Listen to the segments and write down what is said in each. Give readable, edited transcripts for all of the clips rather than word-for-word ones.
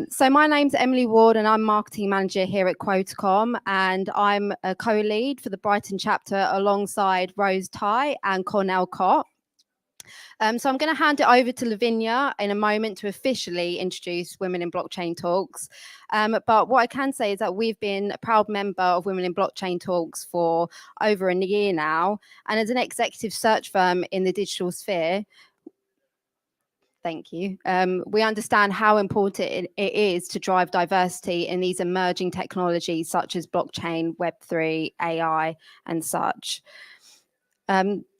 So my name's Emily Ward and I'm marketing manager here at Quotacom, and I'm a co-lead for the Brighton chapter alongside Rose Ty and Cornell Cott. So I'm going to hand it over to Lavinia in a moment to officially introduce Women in Blockchain Talks. But what I can say is that we've been a proud member of Women in Blockchain Talks for over a year now. And as an executive search firm in the digital sphere, thank you. We understand how important it is to drive diversity in these emerging technologies such as blockchain, Web3, AI, and such.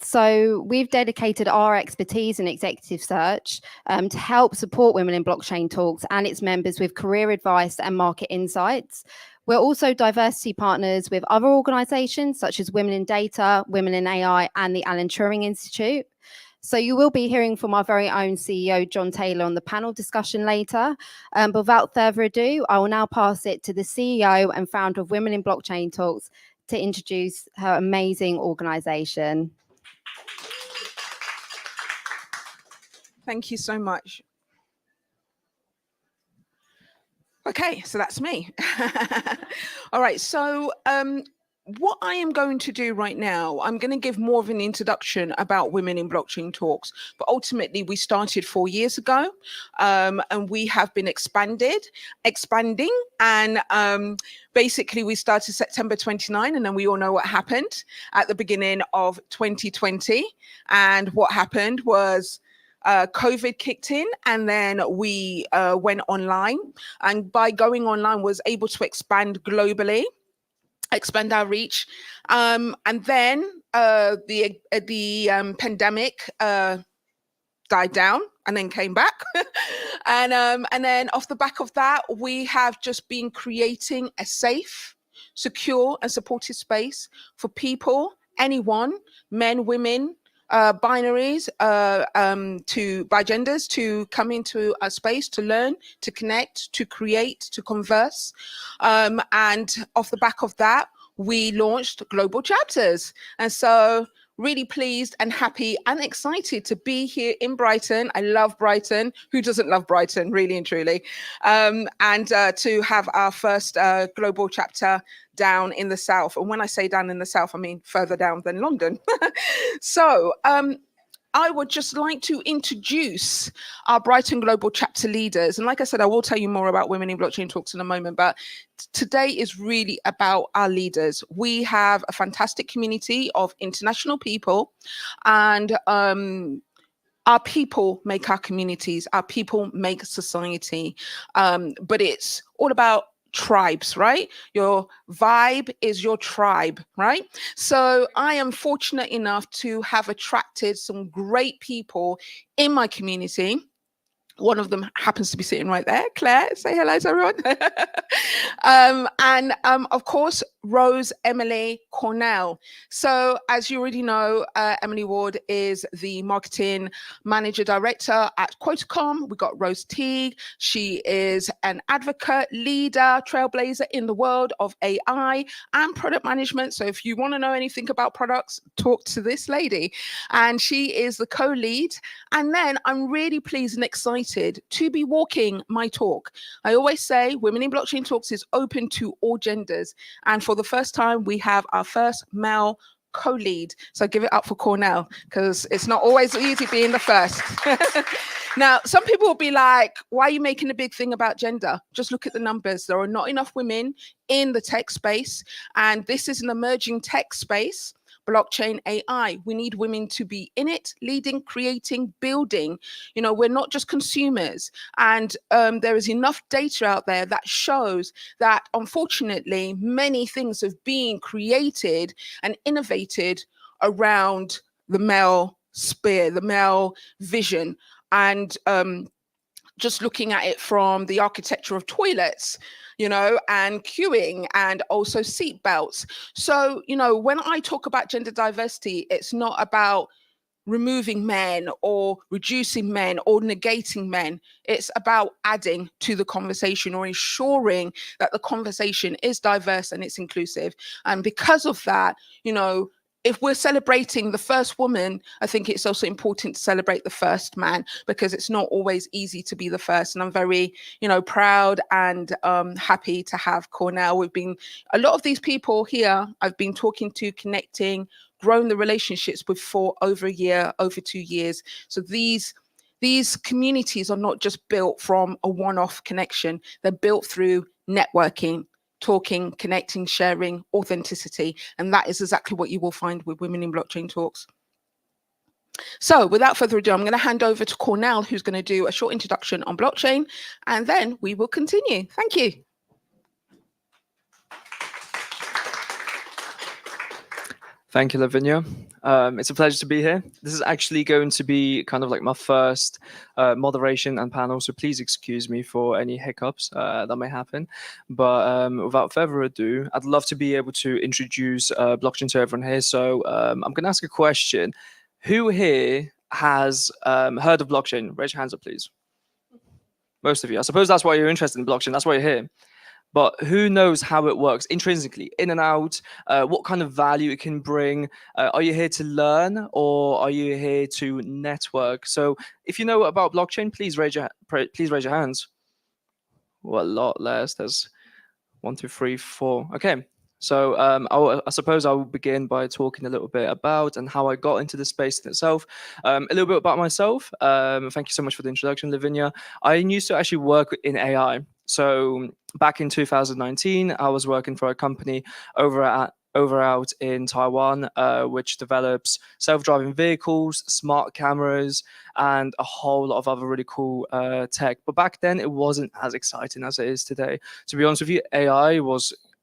So we've dedicated our expertise in executive search to help support Women in Blockchain Talks and its members with career advice and market insights. We're also diversity partners with other organisations such as Women in Data, Women in AI, and the Alan Turing Institute. So you will be hearing from our very own CEO, John Taylor, on the panel discussion later. But without further ado, I will now pass it to the CEO and founder of Women in Blockchain Talks to introduce her amazing organisation. Thank you so much. Okay, so that's me. All right, so what I am going to do right now, I'm going to give more of an introduction about Women in Blockchain Talks, but ultimately we started 4 years ago, and we have been expanding, and basically we started September 29, and then we all know what happened at the beginning of 2020, and what happened was COVID kicked in, and then we went online, and by going online was able to expand globally, expand our reach, and then the pandemic died down and then came back, and then off the back of that, we have just been creating a safe, secure, and supportive space for people, anyone, men, women, binaries, by genders, to come into a space to learn, to connect, to create, to converse. And off the back of that, we launched global chapters. And so really pleased and happy and excited to be here in Brighton. I love Brighton. Who doesn't love Brighton, really and truly? And to have our first global chapter down in the south. And when I say down in the south, I mean further down than London. So I would just like to introduce our Brighton Global Chapter leaders. And like I said, I will tell you more about Women in Blockchain Talks in a moment, but today is really about our leaders. We have a fantastic community of international people, and our people make our communities, our people make society. But it's all about tribes, right? Your vibe is your tribe, right? So I am fortunate enough to have attracted some great people in my community. One of them happens to be sitting right there. Claire, say hello to everyone. And of course, Rose Emily Cornell. So as you already know, Emily Ward is the marketing manager director at Quotacom. We've got Rose Teague. She is an advocate, leader, trailblazer in the world of AI and product management. So if you want to know anything about products, talk to this lady. And she is the co-lead. And then I'm really pleased and excited to be walking my talk. I always say Women in Blockchain Talks is open to all genders. And for the first time, we have our first male co-lead. So give it up for Cornell, because it's not always easy being the first. Now, some people will be like, why are you making a big thing about gender? Just look at the numbers. There are not enough women in the tech space. And this is an emerging tech space. Blockchain AI. We need women to be in it, leading, creating, building. You know, we're not just consumers. And there is enough data out there that shows that, unfortunately, many things have been created and innovated around the male sphere, the male vision. And just looking at it from the architecture of toilets, you know, and queuing, and also seat belts. So, you know, when I talk about gender diversity, it's not about removing men or reducing men or negating men. It's about adding to the conversation, or ensuring that the conversation is diverse and it's inclusive. And because of that, you know, if we're celebrating the first woman, I think it's also important to celebrate the first man, because it's not always easy to be the first. And I'm very, proud and happy to have Cornell. A lot of these people here, I've been talking to, connecting, growing the relationships with for over a year, over 2 years. So these communities are not just built from a one-off connection. They're built through networking, talking, connecting, sharing, authenticity. And that is exactly what you will find with Women in Blockchain Talks. So without further ado, I'm going to hand over to Cornell, who's going to do a short introduction on blockchain, and then we will continue. Thank you. Thank you, Lavinia. It's a pleasure to be here. This is actually going to be kind of like my first moderation and panel, so please excuse me for any hiccups that may happen. But without further ado, I'd love to be able to introduce blockchain to everyone here. So I'm going to ask a question. Who here has heard of blockchain? Raise your hands up, please. Most of you. I suppose that's why you're interested in blockchain. That's why you're here. But who knows how it works intrinsically, in and out, what kind of value it can bring? Are you here to learn, or are you here to network? So if you know about blockchain, please raise your hands. Well, a lot less. There's 1, 2, 3, 4. Okay. So I suppose I will begin by talking a little bit about and how I got into the space in itself. A little bit about myself. Thank you so much for the introduction, Lavinia. I used to actually work in AI. So back in 2019, I was working for a company over out in Taiwan, which develops self-driving vehicles, smart cameras, and a whole lot of other really cool tech. But back then, it wasn't as exciting as it is today. To be honest with you,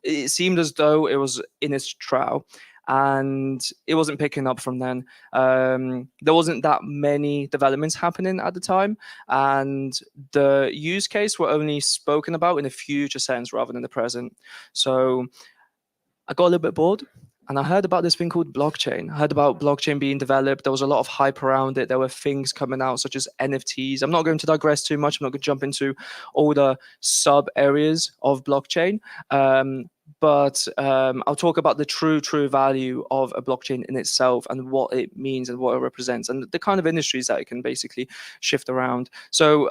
it seemed as though it was in its trial, and it wasn't picking up from then. There wasn't that many developments happening at the time, and the use case were only spoken about in a future sense rather than the present. So I got a little bit bored, and I heard about this thing called blockchain. I heard about blockchain being developed. There was a lot of hype around it. There were things coming out such as NFTs. I'm not going to digress too much. I'm not going to jump into all the sub areas of blockchain. But I'll talk about the true value of a blockchain in itself and what it means and what it represents and the kind of industries that it can basically shift around. So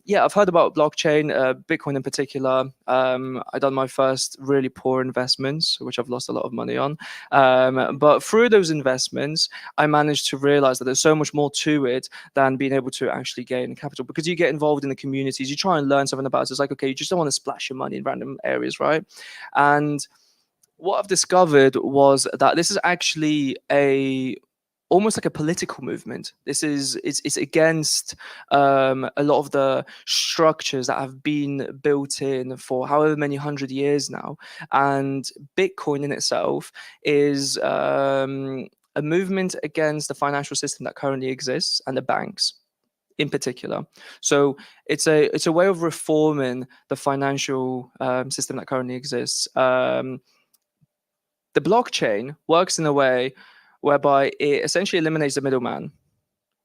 yeah, I've heard about blockchain, Bitcoin in particular. I done my first really poor investments, which I've lost a lot of money on. But through those investments, I managed to realize that there's so much more to it than being able to actually gain capital, because you get involved in the communities, you try and learn something about it. It's like, okay, you just don't want to splash your money in random areas, right? And what I've discovered was that this is actually almost like a political movement. It's against a lot of the structures that have been built in for however many 100 years now. And Bitcoin in itself is a movement against the financial system that currently exists and the banks in particular. So it's a way of reforming the financial system that currently exists. The blockchain works in a way whereby it essentially eliminates the middleman.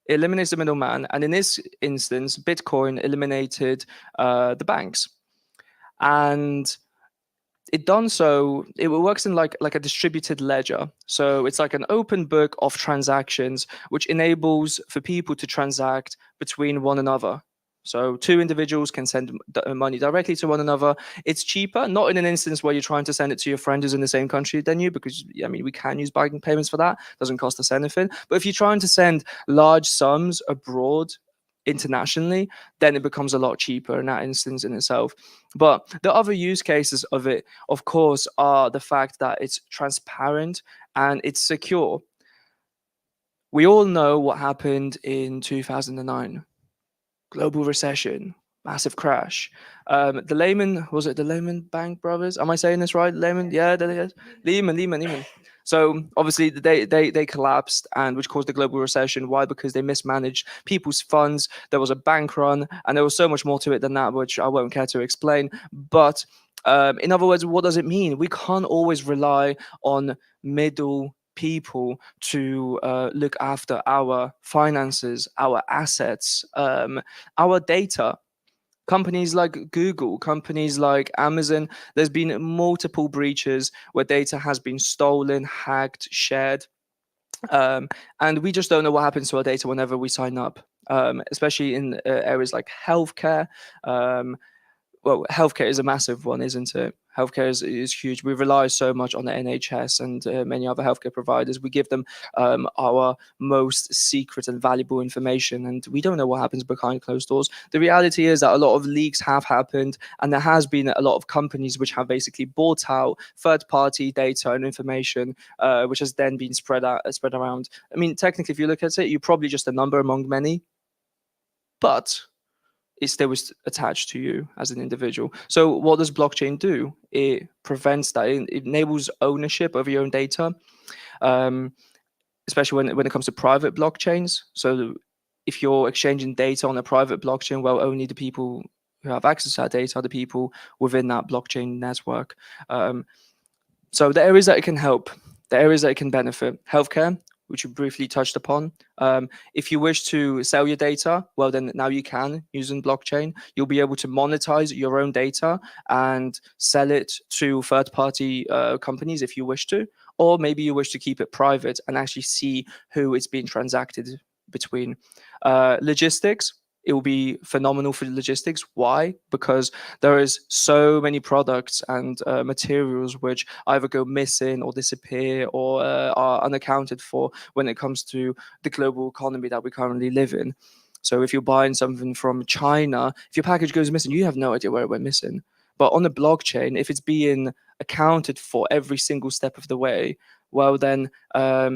It eliminates the middleman, and in this instance, Bitcoin eliminated the banks, and it done so. It works in like a distributed ledger. So it's like an open book of transactions, which enables for people to transact between one another. So two individuals can send money directly to one another. It's cheaper, not in an instance where you're trying to send it to your friend who's in the same country than you, because I mean, we can use banking payments for that. Doesn't cost us anything. But if you're trying to send large sums abroad internationally, then it becomes a lot cheaper in that instance in itself. But the other use cases of it, of course, are the fact that it's transparent and it's secure. We all know what happened in 2009. Global recession, massive crash. The Lehman Bank brothers? Am I saying this right? Lehman? Yeah, Lehman. So obviously they collapsed, and which caused the global recession. Why? Because they mismanaged people's funds. There was a bank run, and there was so much more to it than that, which I won't care to explain. But in other words, what does it mean? We can't always rely on middle people to look after our finances, our assets, our data. Companies like Google, companies like Amazon, there's been multiple breaches where data has been stolen, hacked, shared. And we just don't know what happens to our data whenever we sign up, especially in areas like healthcare. Well, healthcare is a massive one, isn't it? Healthcare is huge. We rely so much on the NHS and many other healthcare providers. We give them our most secret and valuable information, and we don't know what happens behind closed doors. The reality is that a lot of leaks have happened, and there has been a lot of companies which have basically bought out third-party data and information, which has then been spread around. I mean, technically, if you look at it, you're probably just a number among many, but it still is attached to you as an individual. So what does blockchain do? It prevents that. It enables ownership of your own data, especially when it comes to private blockchains. So if you're exchanging data on a private blockchain, well, only the people who have access to that data are the people within that blockchain network. So the areas that it can help, the areas that it can benefit: healthcare, which you briefly touched upon. If you wish to sell your data, well, then now you can using blockchain. You'll be able to monetize your own data and sell it to third-party companies if you wish to, or maybe you wish to keep it private and actually see who it's being transacted between. Logistics. It will be phenomenal for logistics. Why? Because there is so many products and materials which either go missing or disappear or are unaccounted for when it comes to the global economy that we currently live in. So if you're buying something from China, if your package goes missing, you have no idea where it went missing. But on the blockchain, if it's being accounted for every single step of the way, well, then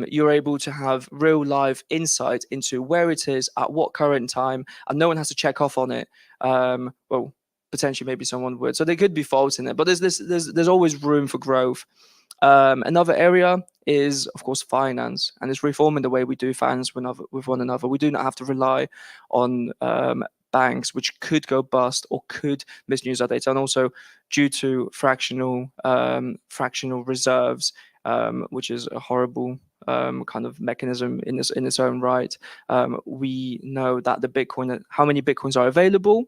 you're able to have real live insight into where it is at what current time, and no one has to check off on it. Well, potentially maybe someone would. So there could be faults in it, but there's always room for growth. Another area is, of course, finance, and it's reforming the way we do finance with one another. We do not have to rely on banks, which could go bust or could misuse our data, and also due to fractional reserves, which is a horrible kind of mechanism in its own right. We know that how many bitcoins are available,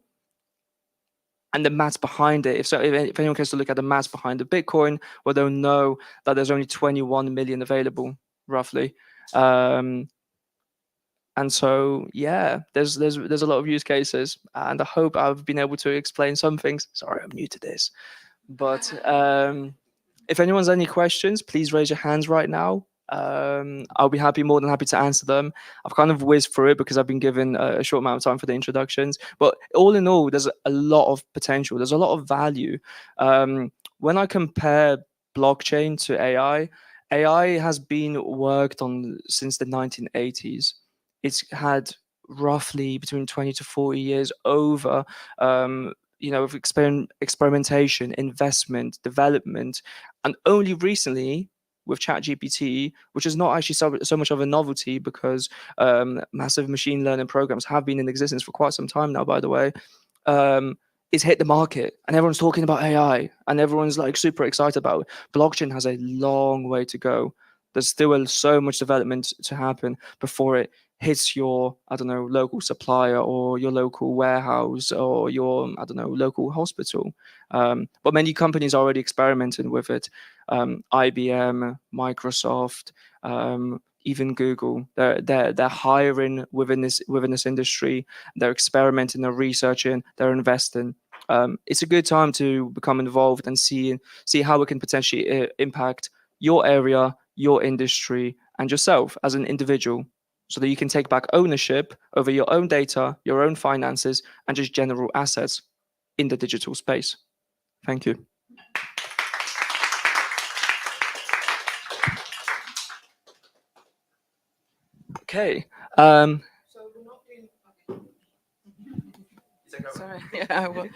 and the maths behind it. If anyone cares to look at the maths behind the Bitcoin, well, they'll know that there's only 21 million available, roughly. And so, yeah, there's a lot of use cases, and I hope I've been able to explain some things. Sorry, I'm new to this, but if anyone's any questions, please raise your hands right now. I'll be more than happy to answer them. I've kind of whizzed through it because I've been given a short amount of time for the introductions, but all in all, there's a lot of potential. There's a lot of value. When I compare blockchain to AI has been worked on since the 1980s. It's had roughly between 20 to 40 years over of experimentation, investment, development, and only recently with ChatGPT, which is not actually so much of a novelty because massive machine learning programs have been in existence for quite some time now, by the way, it's hit the market, and everyone's talking about AI, and everyone's like super excited about it. Blockchain has a long way to go. There's still so much development to happen before it hits your, I don't know, local supplier or your local warehouse or your, I don't know, local hospital. But many companies are already experimenting with it. IBM, Microsoft, even Google. They're hiring within this industry. They're experimenting, they're researching, they're investing. It's a good time to become involved and see how it can potentially impact your area, your industry, and yourself as an individual, so that you can take back ownership over your own data, your own finances, and just general assets in the digital space. Thank you. Okay. Sorry. Yeah, I will.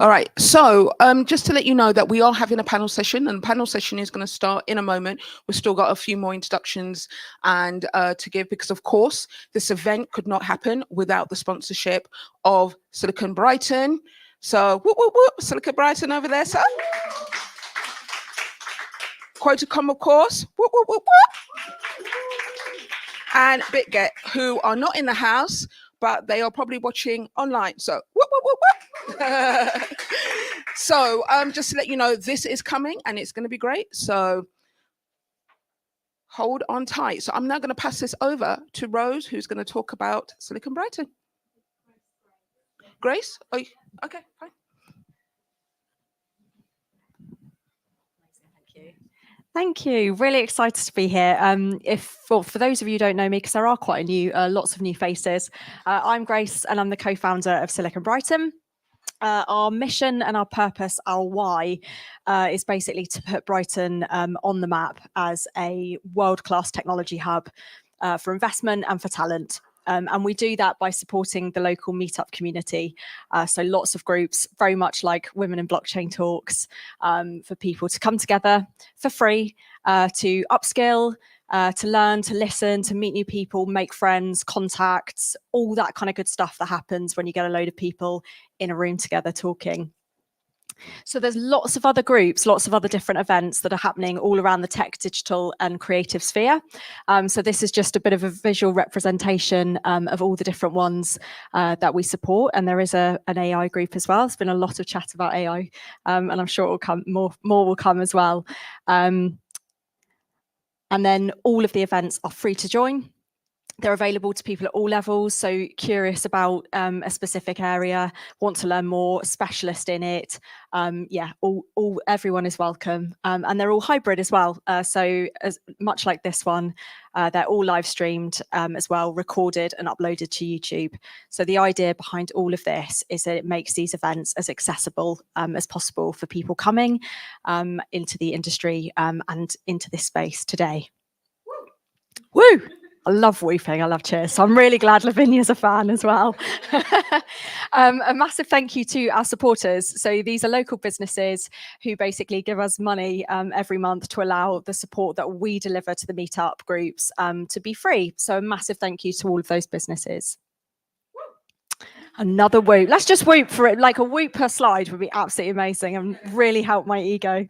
All right. So just to let you know that we are having a panel session, and the panel session is going to start in a moment. We've still got a few more introductions and to give, because of course this event could not happen without the sponsorship of Silicon Brighton. So whoop, whoop, whoop, Silicon Brighton over there, sir. Quotacom, of course. Whoop, whoop, whoop, whoop. And BitGet, who are not in the house, but they are probably watching online. So, whoop, whoop, whoop, whoop. So, just to let you know, this is coming and it's going to be great. So, hold on tight. So I'm now going to pass this over to Rose, who's going to talk about Silicon Brighton. Grace? Oh, okay, fine. Thank you. Really excited to be here. For those of you who don't know me, because there are quite lots of new faces, I'm Grace and I'm the co-founder of Silicon Brighton. Our mission and our purpose, our why, is basically to put Brighton on the map as a world-class technology hub for investment and for talent. And we do that by supporting the local meetup community. So lots of groups, very much like Women in Blockchain Talks, for people to come together for free, to upskill, to learn, to listen, to meet new people, make friends, contacts, all that kind of good stuff that happens when you get a load of people in a room together talking. So there's lots of other groups, lots of other different events that are happening all around the tech, digital and creative sphere. So this is just a bit of a visual representation of all the different ones that we support. And there is an AI group as well. There's been a lot of chat about AI, and I'm sure it will come, more will come as well. And then all of the events are free to join. They're available to people at all levels. So curious about a specific area, want to learn more, specialist in it. Everyone is welcome. And they're all hybrid as well. So as much like this one, they're all live streamed as well, recorded and uploaded to YouTube. So the idea behind all of this is that it makes these events as accessible as possible for people coming into the industry and into this space today. Woo! I love whooping, I love cheers. So I'm really glad Lavinia's a fan as well. A massive thank you to our supporters. So these are local businesses who basically give us money every month to allow the support that we deliver to the meetup groups to be free. So a massive thank you to all of those businesses. Another whoop. Let's just whoop for it. Like a whoop per slide would be absolutely amazing and really help my ego.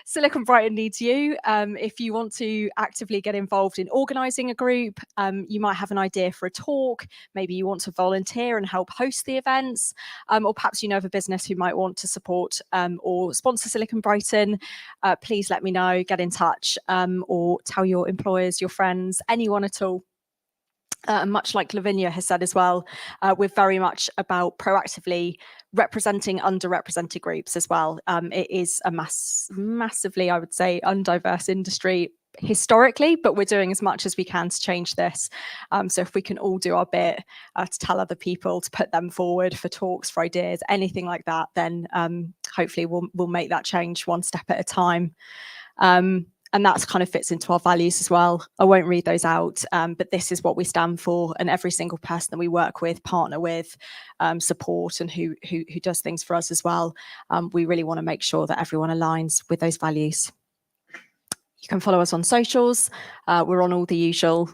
Silicon Brighton needs you. If you want to actively get involved in organising a group, you might have an idea for a talk. Maybe you want to volunteer and help host the events, or perhaps you know of a business who might want to support or sponsor Silicon Brighton. Please let me know, get in touch, or tell your employers, your friends, anyone at all. Much like Lavinia has said as well, we're very much about proactively representing underrepresented groups as well. It is a massively, I would say, undiverse industry historically, but we're doing as much as we can to change this. So if we can all do our bit to tell other people, to put them forward for talks, for ideas, anything like that, then hopefully we'll make that change one step at a time. And that kind of fits into our values as well. I won't read those out, but this is what we stand for. And every single person that we work with, partner with, support, and who does things for us as well, we really want to make sure that everyone aligns with those values. You can follow us on socials. We're on all the usual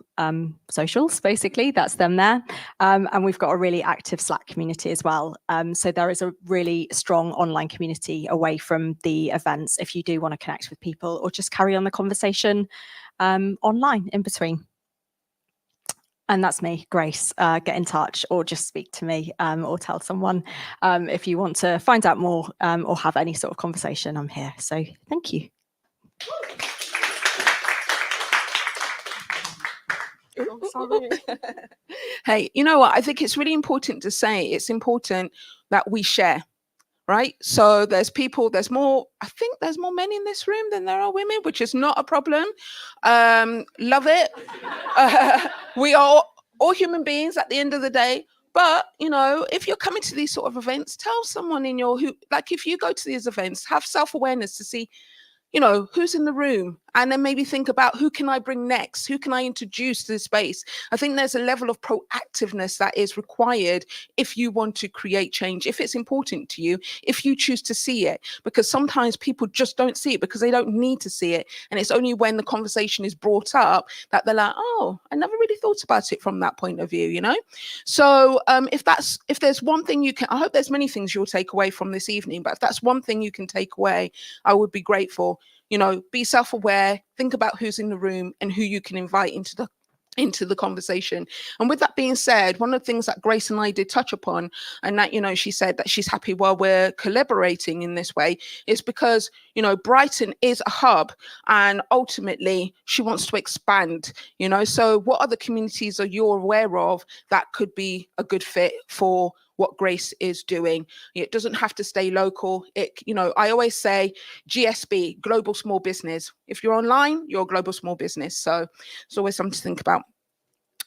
socials, basically. That's them there. And we've got a really active Slack community as well. So there is a really strong online community away from the events if you do want to connect with people or just carry on the conversation online in between. And that's me, Grace. Get in touch or just speak to me or tell someone if you want to find out more or have any sort of conversation. I'm here. So thank you. Oh, sorry. Hey, you know what? I think it's really important to say it's important that we share, right? So there's more, I think there's more men in this room than there are women, which is not a problem. Love it. We are all human beings at the end of the day. But, you know, if you're coming to these sort of events, tell someone in your, if you go to these events, have self-awareness to see, you know, who's in the room, and then maybe think about who can I bring next? Who can I introduce to the space? I think there's a level of proactiveness that is required if you want to create change, if it's important to you, if you choose to see it, because sometimes people just don't see it because they don't need to see it. And it's only when the conversation is brought up that they're like, oh, I never really thought about it from that point of view, you know? So if there's one thing you can, I hope there's many things you'll take away from this evening, but if that's one thing you can take away, I would be grateful. You know, be self-aware, think about who's in the room and who you can invite into into the conversation. And with that being said, one of the things that Grace and I did touch upon, and that, you know, she said that she's happy while we're collaborating in this way, is because, you know, Brighton is a hub and ultimately she wants to expand, you know. So what other communities are you aware of that could be a good fit for what Grace is doing? It doesn't have to stay local. It, you know, I always say GSB, global small business. If you're online, you're a global small business. So it's always something to think about.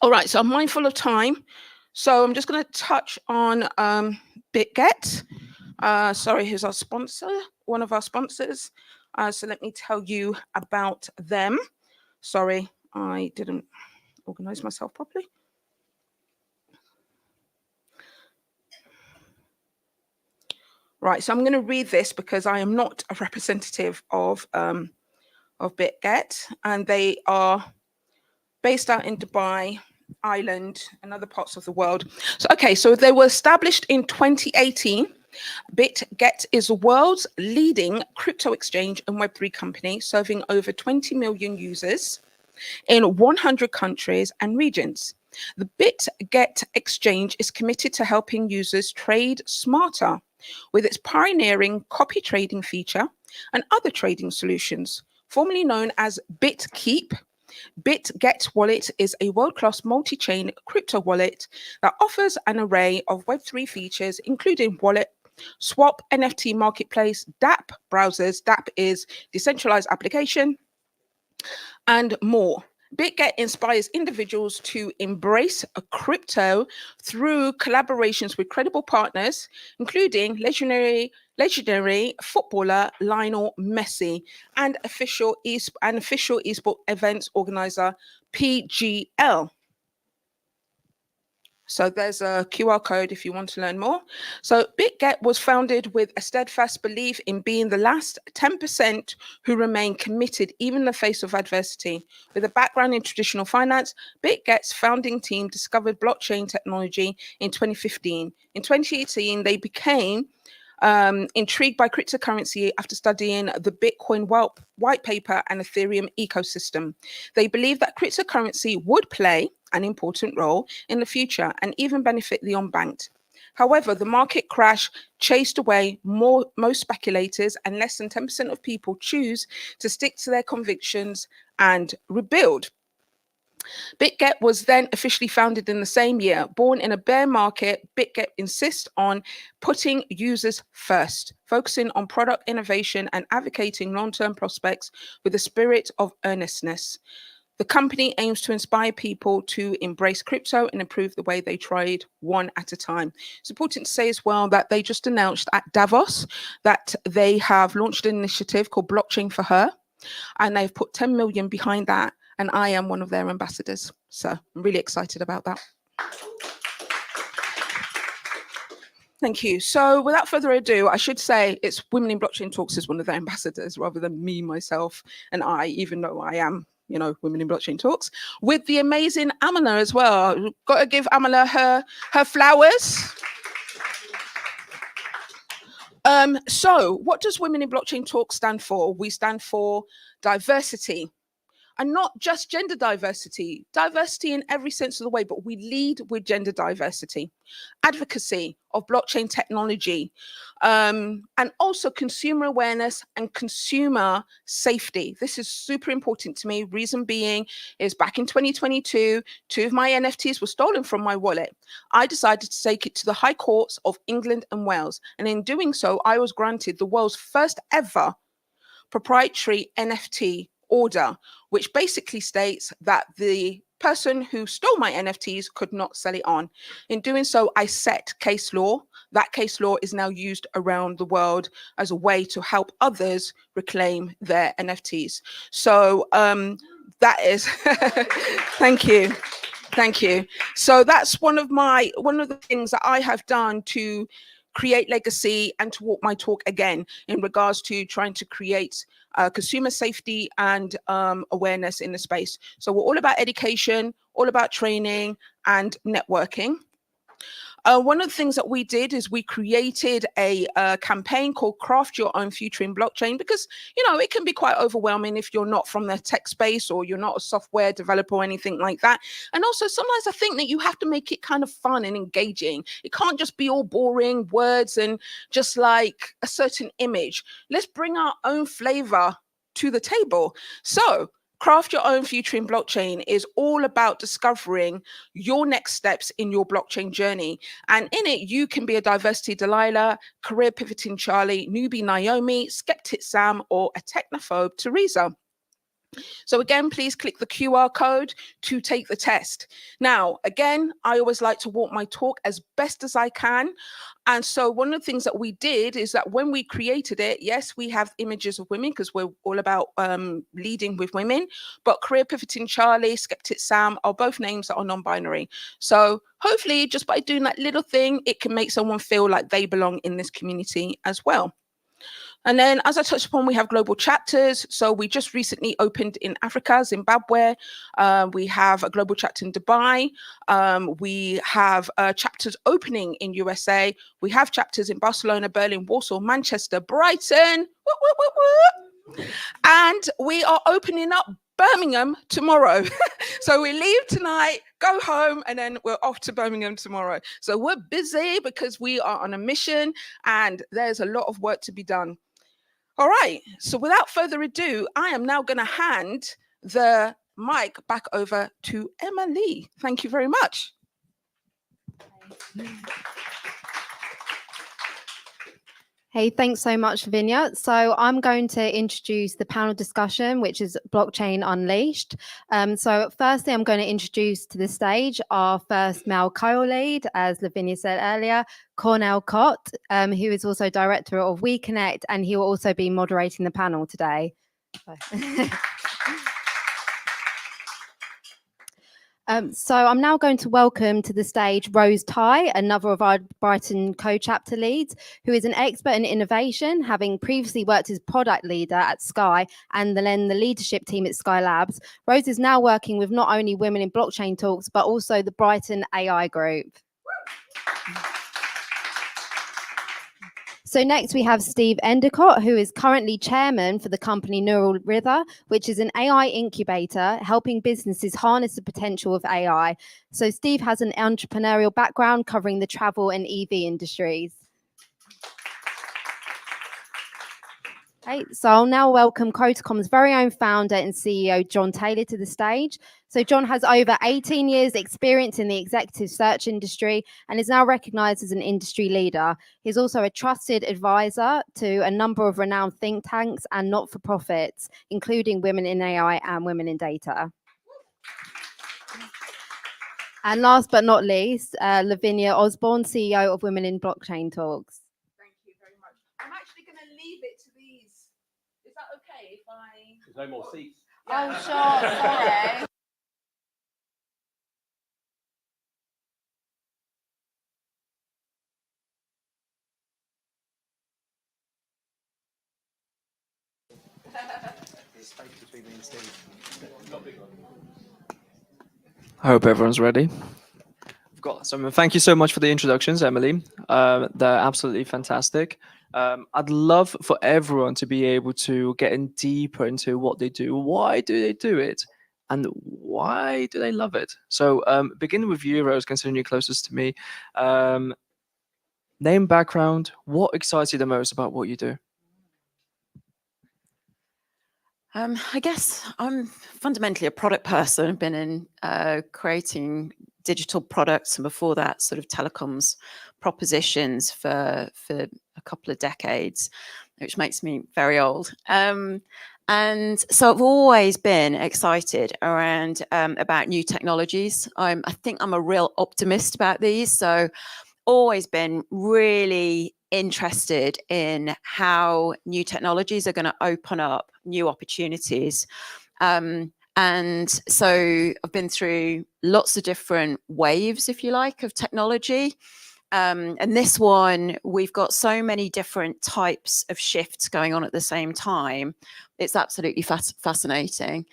All right, so I'm mindful of time. So I'm just going to touch on BitGet. Sorry, who's our sponsor? One of our sponsors. So let me tell you about them. Sorry, I didn't organize myself properly. Right, so I'm going to read this because I am not a representative of BitGet, and they are based out in Dubai, Ireland, and other parts of the world. So, okay, so they were established in 2018. BitGet is the world's leading crypto exchange and Web3 company, serving over 20 million users in 100 countries and regions. The BitGet exchange is committed to helping users trade smarter with its pioneering copy trading feature and other trading solutions. Formerly known as BitKeep, BitGet Wallet is a world-class multi-chain crypto wallet that offers an array of Web3 features, including wallet, swap, NFT marketplace, dApp browsers, dApp is decentralized application, and more. BitGet inspires individuals to embrace a crypto through collaborations with credible partners, including legendary footballer Lionel Messi and official esports events organizer PGL. So there's a QR code if you want to learn more. So BitGet was founded with a steadfast belief in being the last 10% who remain committed even in the face of adversity. With a background in traditional finance, BitGet's founding team discovered blockchain technology in 2015. In 2018, they became intrigued by cryptocurrency after studying the Bitcoin white paper and Ethereum ecosystem. They believe that cryptocurrency would play an important role in the future and even benefit the unbanked. However, the market crash chased away most speculators, and less than 10% of people choose to stick to their convictions and rebuild. BitGet was then officially founded in the same year. Born in a bear market, BitGet insists on putting users first, focusing on product innovation and advocating long-term prospects with a spirit of earnestness. The company aims to inspire people to embrace crypto and improve the way they trade one at a time. It's important to say as well that they just announced at Davos that they have launched an initiative called Blockchain for Her, and they've put 10 million behind that. And I am one of their ambassadors. So I'm really excited about that. Thank you. So without further ado, I should say it's Women in Blockchain Talks is one of their ambassadors rather than me, myself, and I, even though I am, you know, Women in Blockchain Talks, with the amazing Amala as well. Got to give Amala her flowers. So what does Women in Blockchain Talks stand for? We stand for diversity. And not just gender diversity, diversity in every sense of the way, but we lead with gender diversity, advocacy of blockchain technology, and also consumer awareness and consumer safety. This is super important to me. Reason being is back in 2022, 2 of my NFTs were stolen from my wallet. I decided to take it to the High Courts of England and Wales. And in doing so, I was granted the world's first ever proprietary NFT order, which basically states that the person who stole my NFTs could not sell it on. In doing so, I set case law. That case law is now used around the world as a way to help others reclaim their NFTs. So that is, thank you. Thank you. So that's one of the things that I have done to create legacy and to walk my talk again in regards to trying to create consumer safety and awareness in the space. So we're all about education, all about training and networking. one of the things that we did is we created a campaign called Craft Your Own Future in Blockchain, because, you know, it can be quite overwhelming if you're not from the tech space or you're not a software developer or anything like that. And also sometimes I think that you have to make it kind of fun and engaging. It can't just be all boring words and just like a certain image. Let's bring our own flavor to the table. So Craft Your Own Future in Blockchain is all about discovering your next steps in your blockchain journey. And in it, you can be a diversity Delilah, career pivoting Charlie, newbie Naomi, skeptic Sam, or a technophobe Teresa. So again, please click the QR code to take the test. Now, again, I always like to walk my talk as best as I can. And so one of the things that we did is that when we created it, yes, we have images of women because we're all about leading with women, but career pivoting Charlie, skeptic Sam are both names that are non-binary. So hopefully just by doing that little thing, it can make someone feel like they belong in this community as well. And then, as I touched upon, we have global chapters. So we just recently opened in Africa, Zimbabwe. We have a global chapter in Dubai. We have chapters opening in USA. We have chapters in Barcelona, Berlin, Warsaw, Manchester, Brighton. Woo, woo, woo, woo. And we are opening up Birmingham tomorrow. So we leave tonight, go home, and then we're off to Birmingham tomorrow. So we're busy because we are on a mission and there's a lot of work to be done. All right, so without further ado, I am now going to hand the mic back over to Emily. Thank you very much. Hey, thanks so much, Vinya. So I'm going to introduce the panel discussion, which is Blockchain Unleashed. So firstly, I'm going to introduce to the stage our first male co-lead, as Lavinia said earlier, Cornell Cott, who is also director of WeConnect, and he will also be moderating the panel today. So I'm now going to welcome to the stage Rose Ty, another of our Brighton co-chapter leads, who is an expert in innovation, having previously worked as product leader at Sky and then the leadership team at Sky Labs. Rose is now working with not only Women in Blockchain Talks, but also the Brighton AI Group. So next we have Steve Endicott, who is currently chairman for the company Neural River, which is an AI incubator helping businesses harness the potential of AI. So Steve has an entrepreneurial background covering the travel and EV industries. Okay, so I'll now welcome Quotacom's very own founder and CEO, John Taylor, to the stage. So John has over 18 years experience in the executive search industry and is now recognized as an industry leader. He's also a trusted advisor to a number of renowned think tanks and not-for-profits, including Women in AI and Women in Data. And last but not least, Lavinia Osborne, CEO of Women in Blockchain Talks. Thank you very much. I'm actually going to leave it to these. Is that okay if I... There's no more seats. Oh, sure, sorry. I hope everyone's ready. I've got some. Thank you so much for the introductions, Emily. They're absolutely fantastic. I'd love for everyone to be able to get in deeper into what they do. Why do they do it? And why do they love it? So beginning with you, Rose, considering you're closest to me. Name, background, what excites you the most about what you do? I guess I'm fundamentally a product person. I've been in creating digital products and before that sort of telecoms propositions for a couple of decades, which makes me very old. And so I've always been excited around about new technologies. I think I'm a real optimist about these. So always been really interested in how new technologies are going to open up new opportunities. And so I've been through lots of different waves, if you like, of technology. And this one, we've got so many different types of shifts going on at the same time. It's absolutely fascinating.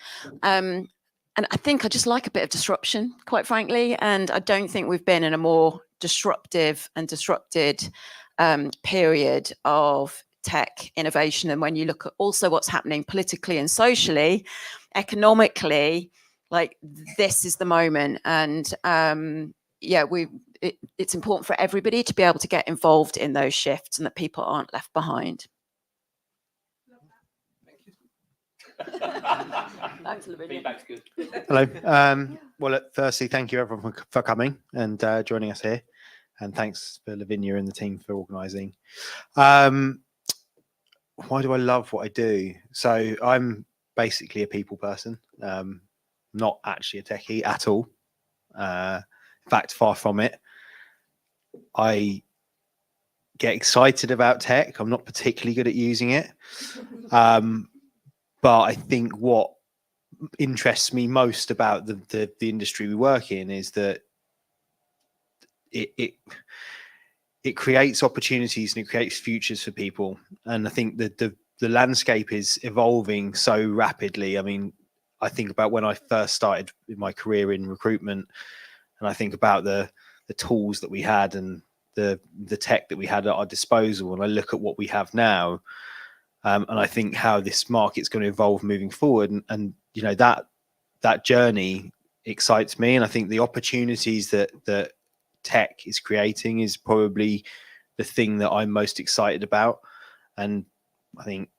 and I think I just like a bit of disruption, quite frankly. And I don't think we've been in a more disruptive and disrupted period of tech innovation. And when you look at also what's happening politically and socially, economically, like this is the moment. And yeah, it's important for everybody to be able to get involved in those shifts and that people aren't left behind. Feedback's good. Hello. Well, firstly, thank you everyone for coming and joining us here. And thanks for Lavinia and the team for organising. Why do I love what I do? So I'm basically a people person, not actually a techie at all. In fact, far from it. I get excited about tech. I'm not particularly good at using it. But I think what interests me most about the industry we work in is that it creates opportunities and it creates futures for people. And I think that the landscape is evolving so rapidly. I mean, I think about when I first started in my career in recruitment, and I think about the tools that we had and the tech that we had at our disposal, and I look at what we have now. And I think how this market's going to evolve moving forward, and you know that journey excites me, and I think the opportunities that tech is creating is probably the thing that I'm most excited about. And I think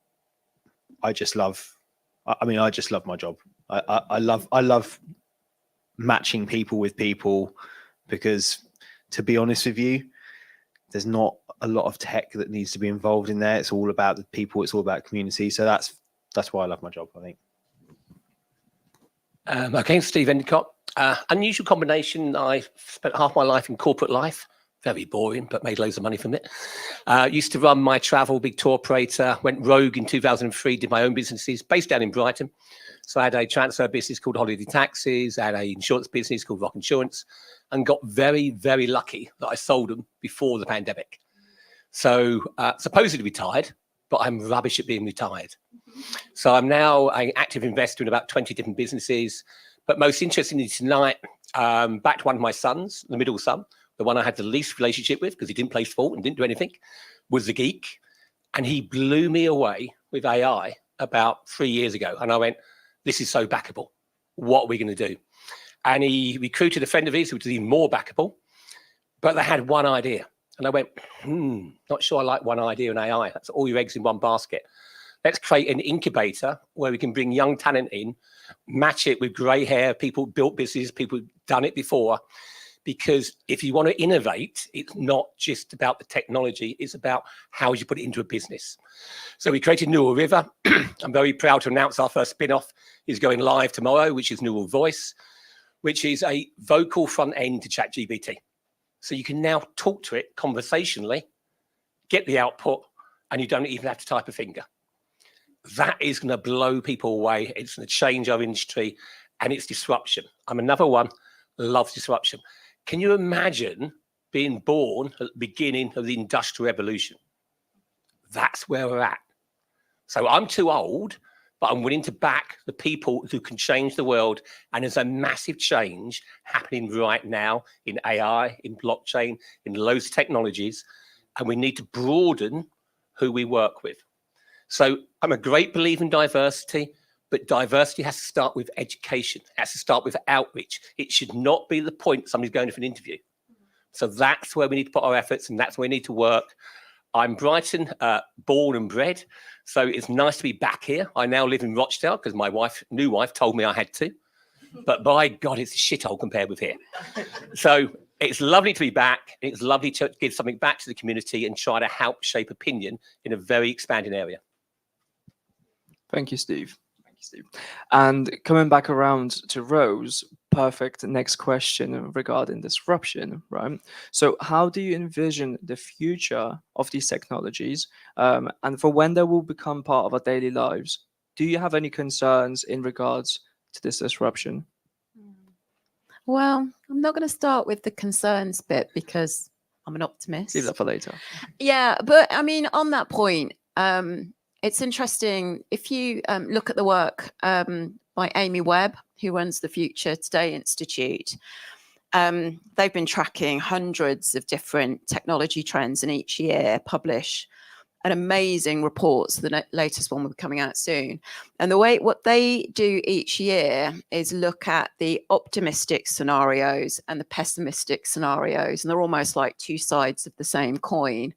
I just love my job. I love matching people with people, because to be honest with you, there's not a lot of tech that needs to be involved in there. It's all about the people. It's all about community. So that's why I love my job, I think. Okay, Steve Endicott. Unusual combination. I spent half my life in corporate life. Very boring, but made loads of money from it. Used to run my travel, big tour operator. Went rogue in 2003, did my own businesses based down in Brighton. So I had a transfer business called Holiday Taxis. I had an insurance business called Rock Insurance, and got very, very lucky that I sold them before the pandemic. So supposedly retired, but I'm rubbish at being retired. So I'm now an active investor in about 20 different businesses. But most interestingly tonight, back to one of my sons, the middle son, the one I had the least relationship with because he didn't play sport and didn't do anything, was the geek. And he blew me away with AI about 3 years ago. And I went, this is so backable. What are we going to do? And he recruited a friend of his, which was even more backable. But they had one idea. And I went, not sure I like one idea in AI. That's all your eggs in one basket. Let's create an incubator where we can bring young talent in, match it with grey hair, people built business, people who've done it before. Because if you want to innovate, it's not just about the technology, it's about how you put it into a business. So we created Neural River. I'm very proud to announce our first spin-off is going live tomorrow, which is Neural Voice, which is a vocal front end to ChatGPT. So you can now talk to it conversationally, get the output, and you don't even have to type a finger. That is going to blow people away. It's going to change our industry, and it's disruption. I'm another one, loves disruption. Can you imagine being born at the beginning of the Industrial Revolution? That's where we're at. So I'm too old, but I'm willing to back the people who can change the world. And there's a massive change happening right now in AI, in blockchain, in loads of technologies. And we need to broaden who we work with. So I'm a great believer in diversity, but diversity has to start with education. It has to start with outreach. It should not be the point somebody's going for an interview. So that's where we need to put our efforts, and that's where we need to work. I'm Brighton, born and bred, so it's nice to be back here. I now live in Rochdale because my new wife told me I had to. But by God, it's a shithole compared with here. So it's lovely to be back. It's lovely to give something back to the community and try to help shape opinion in a very expanding area. Thank you, Steve. Thank you, Steve. And coming back around to Rose, perfect next question regarding disruption, right? So how do you envision the future of these technologies and for when they will become part of our daily lives? Do you have any concerns in regards to this disruption? Well, I'm not going to start with the concerns bit because I'm an optimist. Leave that for later. Yeah, but I mean, on that point, it's interesting if you look at the work by Amy Webb, who runs the Future Today Institute. They've been tracking hundreds of different technology trends, and each year publish an amazing report. So the latest one will be coming out soon. And what they do each year is look at the optimistic scenarios and the pessimistic scenarios, and they're almost like two sides of the same coin.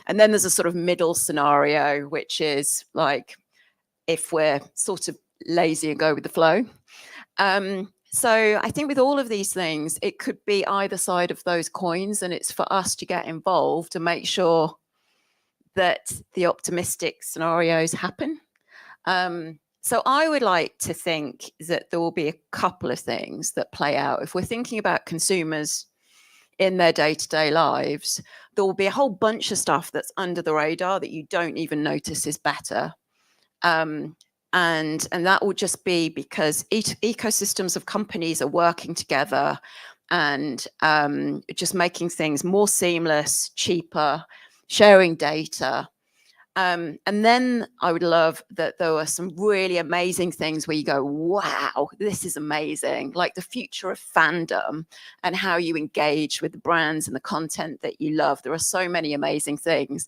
And then there's a sort of middle scenario, which is like if we're sort of lazy and go with the flow. So I think with all of these things, it could be either side of those coins, and it's for us to get involved and make sure that the optimistic scenarios happen. So I would like to think that there will be a couple of things that play out. If we're thinking about consumers in their day-to-day lives, there will be a whole bunch of stuff that's under the radar that you don't even notice is better. And that will just be because ecosystems of companies are working together and just making things more seamless, cheaper, sharing data. And then I would love that there were some really amazing things where you go, wow, this is amazing. Like the future of fandom and how you engage with the brands and the content that you love. There are so many amazing things.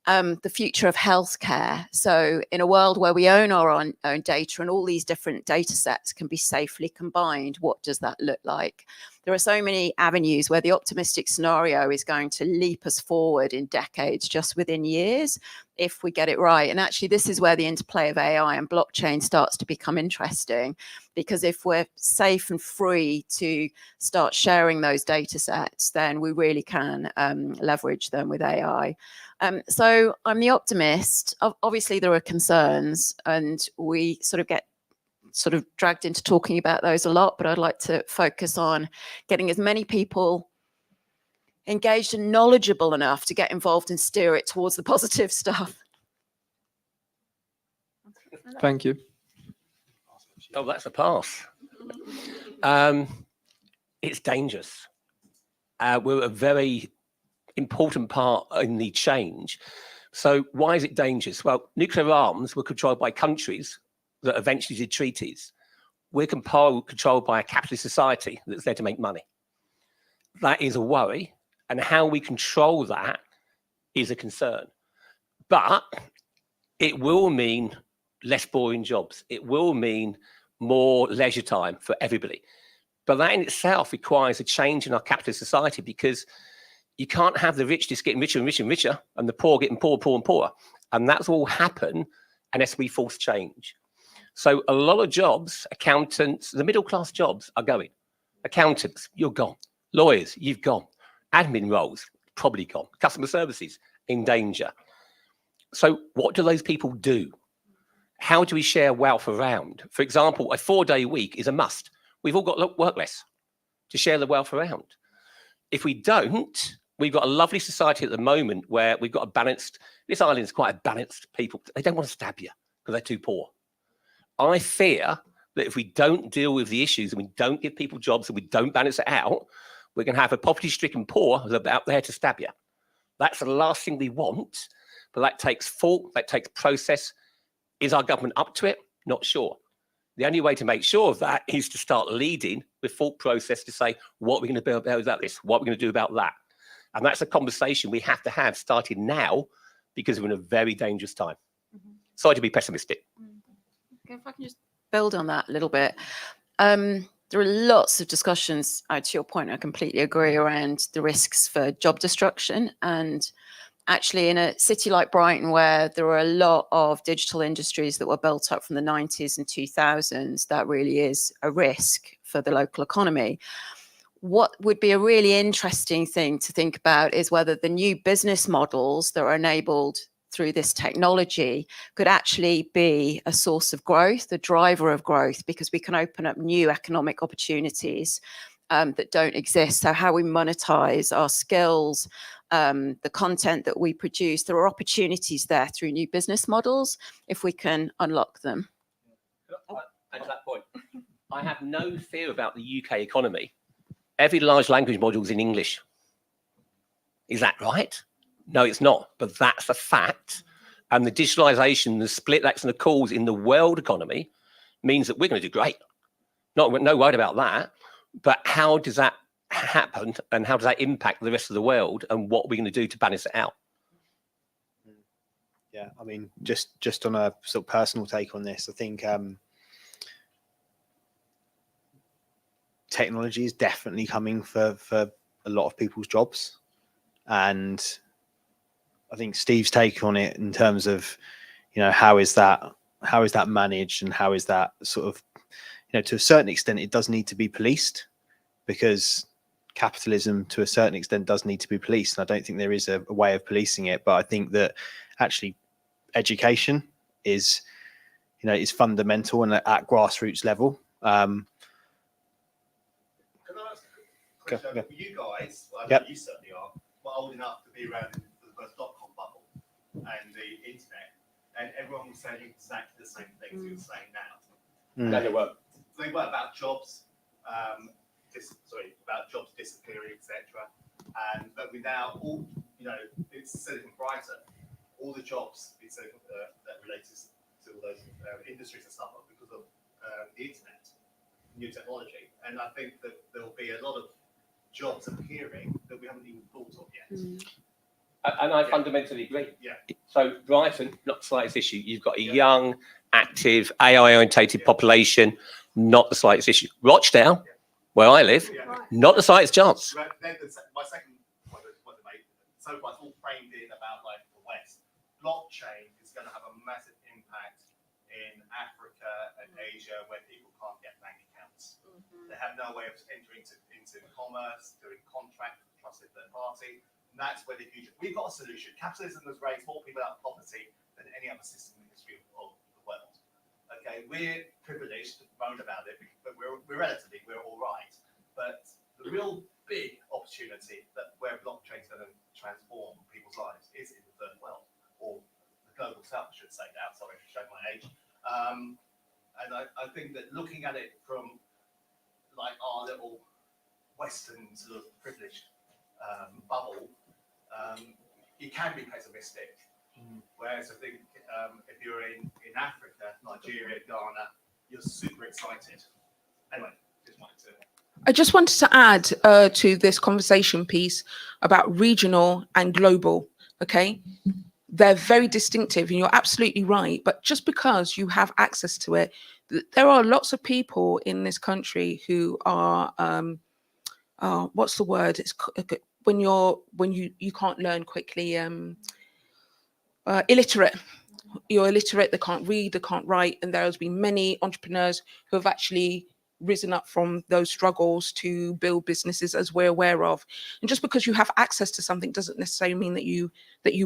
The future of healthcare. So in a world where we own our own data and all these different data sets can be safely combined, what does that look like? There are so many avenues where the optimistic scenario is going to leap us forward in decades, just within years, if we get it right. And actually, this is where the interplay of AI and blockchain starts to become interesting, because if we're safe and free to start sharing those data sets, then we really can leverage them with AI. So I'm the optimist. Obviously, there are concerns, and we sort of get dragged into talking about those a lot, but I'd like to focus on getting as many people engaged and knowledgeable enough to get involved and steer it towards the positive stuff. Thank you. Oh, that's a pass. It's dangerous. We're a very important part in the change. So why is it dangerous? Well, nuclear arms were controlled by countries that eventually did treaties. We're controlled by a capitalist society that's there to make money. That is a worry, and how we control that is a concern. But it will mean less boring jobs. It will mean more leisure time for everybody. But that in itself requires a change in our capitalist society, because you can't have the rich just getting richer and richer and richer and the poor getting poorer, poorer and poorer. And that's all happen unless we force change. So a lot of jobs, accountants, the middle class jobs are going. Accountants, you're gone. Lawyers, you've gone. Admin roles, probably gone. Customer services, in danger. So what do those people do? How do we share wealth around? For example, a 4-day week is a must. We've all got to work less to share the wealth around. If we don't, we've got a lovely society at the moment where we've got a balanced, this island is quite a balanced people. They don't want to stab you because they're too poor. I fear that if we don't deal with the issues and we don't give people jobs and we don't balance it out, we're going to have a poverty-stricken poor who's out there to stab you. That's the last thing we want, but that takes thought, that takes process. Is our government up to it? Not sure. The only way to make sure of that is to start leading with thought process to say, what are we going to do about this? What are we going to do about that? And that's a conversation we have to have starting now, because we're in a very dangerous time. Sorry to be pessimistic. If I can just build on that a little bit. There are lots of discussions, to your point, I completely agree, around the risks for job destruction. And actually in a city like Brighton, where there are a lot of digital industries that were built up from the 90s and 2000s, that really is a risk for the local economy. What would be a really interesting thing to think about is whether the new business models that are enabled through this technology could actually be a source of growth, a driver of growth, because we can open up new economic opportunities that don't exist. So how we monetize our skills, the content that we produce, there are opportunities there through new business models if we can unlock them. And to that point, I have no fear about the UK economy. Every large language module is in English. Is that right? No, it's not, but that's a fact. And the digitalization, the split that's going to cause in the world economy means that we're going to do great. No worried about that. But how does that happen, and how does that impact the rest of the world, and what are we going to do to balance it out? Yeah, I mean, just on a sort of personal take on this, I think technology is definitely coming for a lot of people's jobs, and I think Steve's take on it in terms of, you know, how is that managed, and how is that sort of, you know, to a certain extent it does need to be policed, because capitalism to a certain extent does need to be policed, and I don't think there is a way of policing it. But I think that actually education is, you know, is fundamental and at grassroots level. Can I ask a question? Yeah. You guys, well, I know Yep. you certainly are, were old enough to be around for the first dot-com bubble and the internet, and everyone was saying exactly the same things you're saying now. No, they were. They were about jobs, about jobs disappearing, etc. And but without all, you know, it's Silicon Brighton, all the jobs in Silicon that relates to all those industries and stuff because of the internet, new technology. And I think that there will be a lot of jobs appearing that we haven't even thought of yet. And I fundamentally agree. Yeah. So Brighton, not the slightest issue. You've got a young, active, AI-orientated population, not the slightest issue. Rochdale, where I live, not the slightest chance. But then my second point to make, so far it's all framed in about like the West. Blockchain is going to have a massive impact in Africa and Asia where people can't get bank accounts. They have no way of entering into commerce, doing contracts with a trusted third party. And that's where the future. We've got a solution. Capitalism has raised more people out of poverty than any other system in the history of the world. Okay, we're privileged to moan about it, but we're all right. But the real big opportunity where blockchain is going to transform people's lives is in the third world, or the global south, I should say now. Sorry for showing my age. And I think that looking at it from like our little Western sort of privileged bubble, it can be pessimistic. Whereas I think if you're in Africa, Nigeria, Ghana, you're super excited. Anyway, just wanted to. I just wanted to add to this conversation piece about regional and global. Okay, they're very distinctive, and you're absolutely right. But just because you have access to it, there are lots of people in this country who are what's the word? It's when you can't learn quickly. Illiterate. You're illiterate. They can't read. They can't write. And there has been many entrepreneurs who have actually risen up from those struggles to build businesses, as we're aware of. And just because you have access to something doesn't necessarily mean that you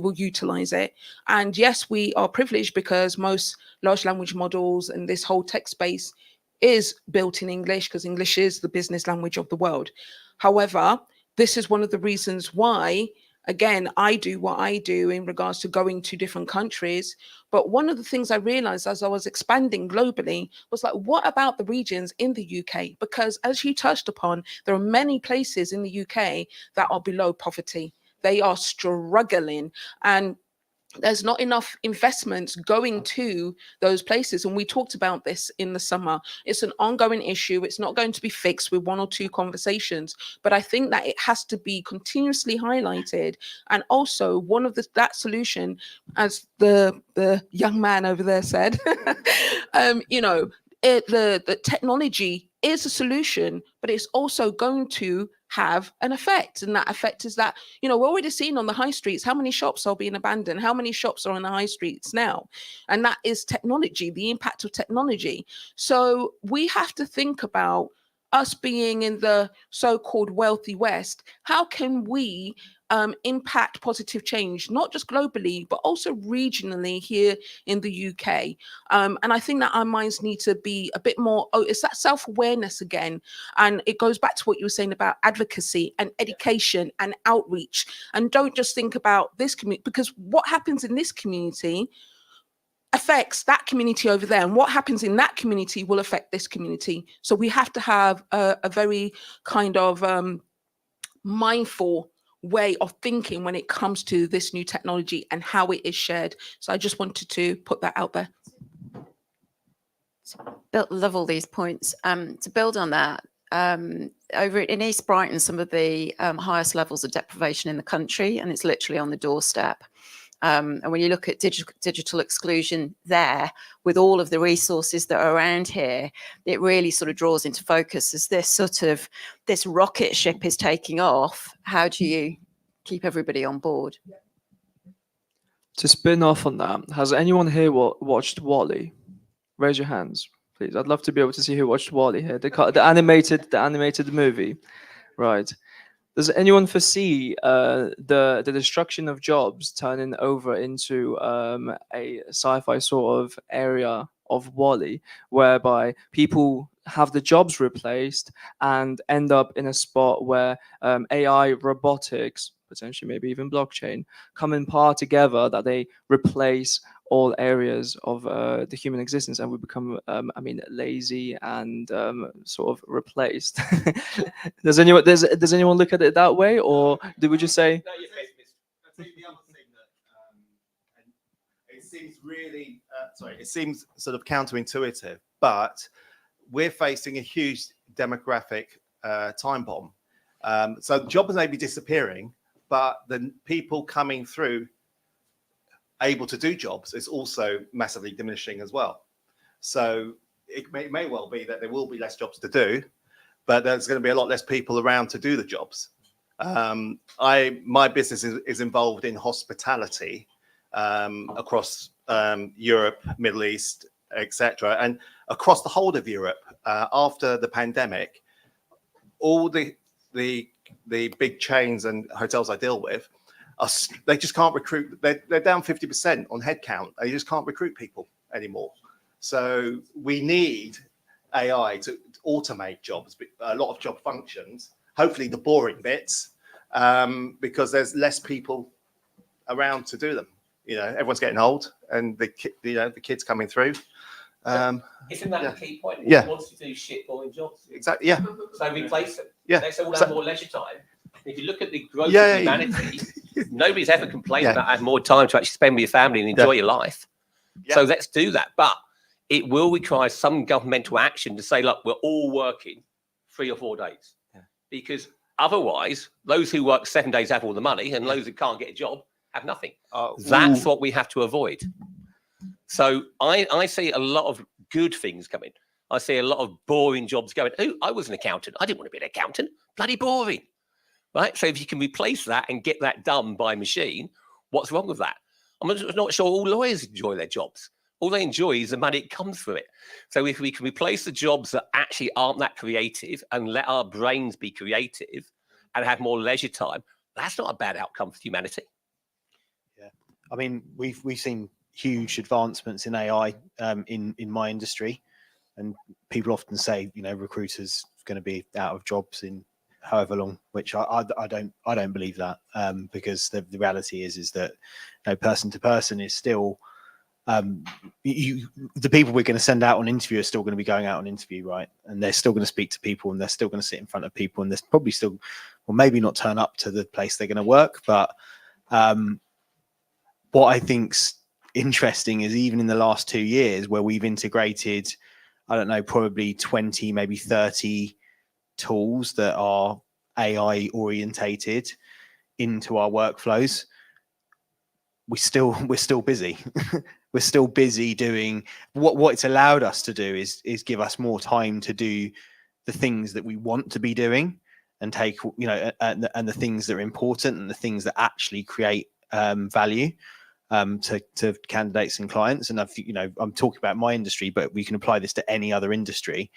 will utilize it. And yes, we are privileged because most large language models and this whole tech space is built in English, because English is the business language of the world. However, this is one of the reasons why, again, I do what I do in regards to going to different countries. But one of the things I realized as I was expanding globally was like, what about the regions in the UK? Because as you touched upon, there are many places in the UK that are below poverty. They are struggling, and there's not enough investments going to those places. And we talked about this in the summer. It's an ongoing issue. It's not going to be fixed with one or two conversations, but I think that it has to be continuously highlighted. And also one of that solution, as the young man over there said, the technology is a solution, but it's also going to have an effect. And that effect is that, we're already seeing on the high streets how many shops are being abandoned, how many shops are on the high streets now. And that is technology, the impact of technology. So we have to think about us being in the so-called wealthy West. How can we impact positive change, not just globally, but also regionally here in the UK? And I think that our minds need to be a bit more, it's that self-awareness again. And it goes back to what you were saying about advocacy and education and outreach. And don't just think about this community, because what happens in this community affects that community over there, and what happens in that community will affect this community. So we have to have a very kind of mindful way of thinking when it comes to this new technology and how it is shared. So I just wanted to put that out there. Love all these points. To build on that, over in East Brighton, some of the highest levels of deprivation in the country, and it's literally on the doorstep. And when you look at digital exclusion there, with all of the resources that are around here, it really sort of draws into focus as this rocket ship is taking off. How do you keep everybody on board? To spin off on that, has anyone here watched WALL-E? Raise your hands, please. I'd love to be able to see who watched WALL-E here. The animated movie, right? Does anyone foresee the destruction of jobs turning over into a sci-fi sort of area of WALL-E, whereby people have the jobs replaced and end up in a spot where AI, robotics, potentially maybe even blockchain, come in par together, that they replace all areas of the human existence, and we become, lazy and sort of replaced. Does anyone look at it that way, or do we just say? No, the other thing that it seems really, it seems sort of counterintuitive, but we're facing a huge demographic time bomb. So jobs may be disappearing, but the people coming through able to do jobs is also massively diminishing as well. So it may well be that there will be less jobs to do, but there's going to be a lot less people around to do the jobs. My business is involved in hospitality across Europe, Middle East, etc., and across the whole of Europe. After the pandemic, all the big chains and hotels I deal with, they just can't recruit. They're down 50% on headcount. They just can't recruit people anymore. So we need AI to automate jobs, a lot of job functions, hopefully the boring bits, because there's less people around to do them. You know, everyone's getting old, and the kids coming through. Isn't that the key point? Yeah. Wants to do shit boring jobs. Exactly. Yeah. So replace them. Yeah. Let's all have more leisure time. If you look at the growth of humanity, nobody's ever complained about having more time to actually spend with your family and enjoy your life. Yeah. So let's do that. But it will require some governmental action to say, look, we're all working 3 or 4 days. Yeah. Because otherwise, those who work 7 days have all the money, and those who can't get a job have nothing. That's what we have to avoid. So I see a lot of good things coming. I see a lot of boring jobs going. Oh, I was an accountant. I didn't want to be an accountant. Bloody boring. Right? So if you can replace that and get that done by machine, what's wrong with that? I'm not sure all lawyers enjoy their jobs. All they enjoy is the money that comes through it. So if we can replace the jobs that actually aren't that creative and let our brains be creative and have more leisure time, that's not a bad outcome for humanity. Yeah. I mean, we've seen huge advancements in AI in my industry, and people often say, you know, recruiters going to be out of jobs in however long, which I don't believe that, because the reality is that, you know, person to person is still the people we're going to send out on interview are still going to be going out on interview, right? And they're still going to speak to people, and they're still going to sit in front of people, and there's probably still, well, maybe not turn up to the place they're going to work, but what I think's interesting is even in the last 2 years where we've integrated, I don't know, probably 20, maybe 30 tools that are AI orientated into our workflows, we're still busy. We're still busy doing what it's allowed us to do is give us more time to do the things that we want to be doing, and take, you know, and the things that are important and the things that actually create value to candidates and clients. And you know, I'm talking about my industry, but we can apply this to any other industry.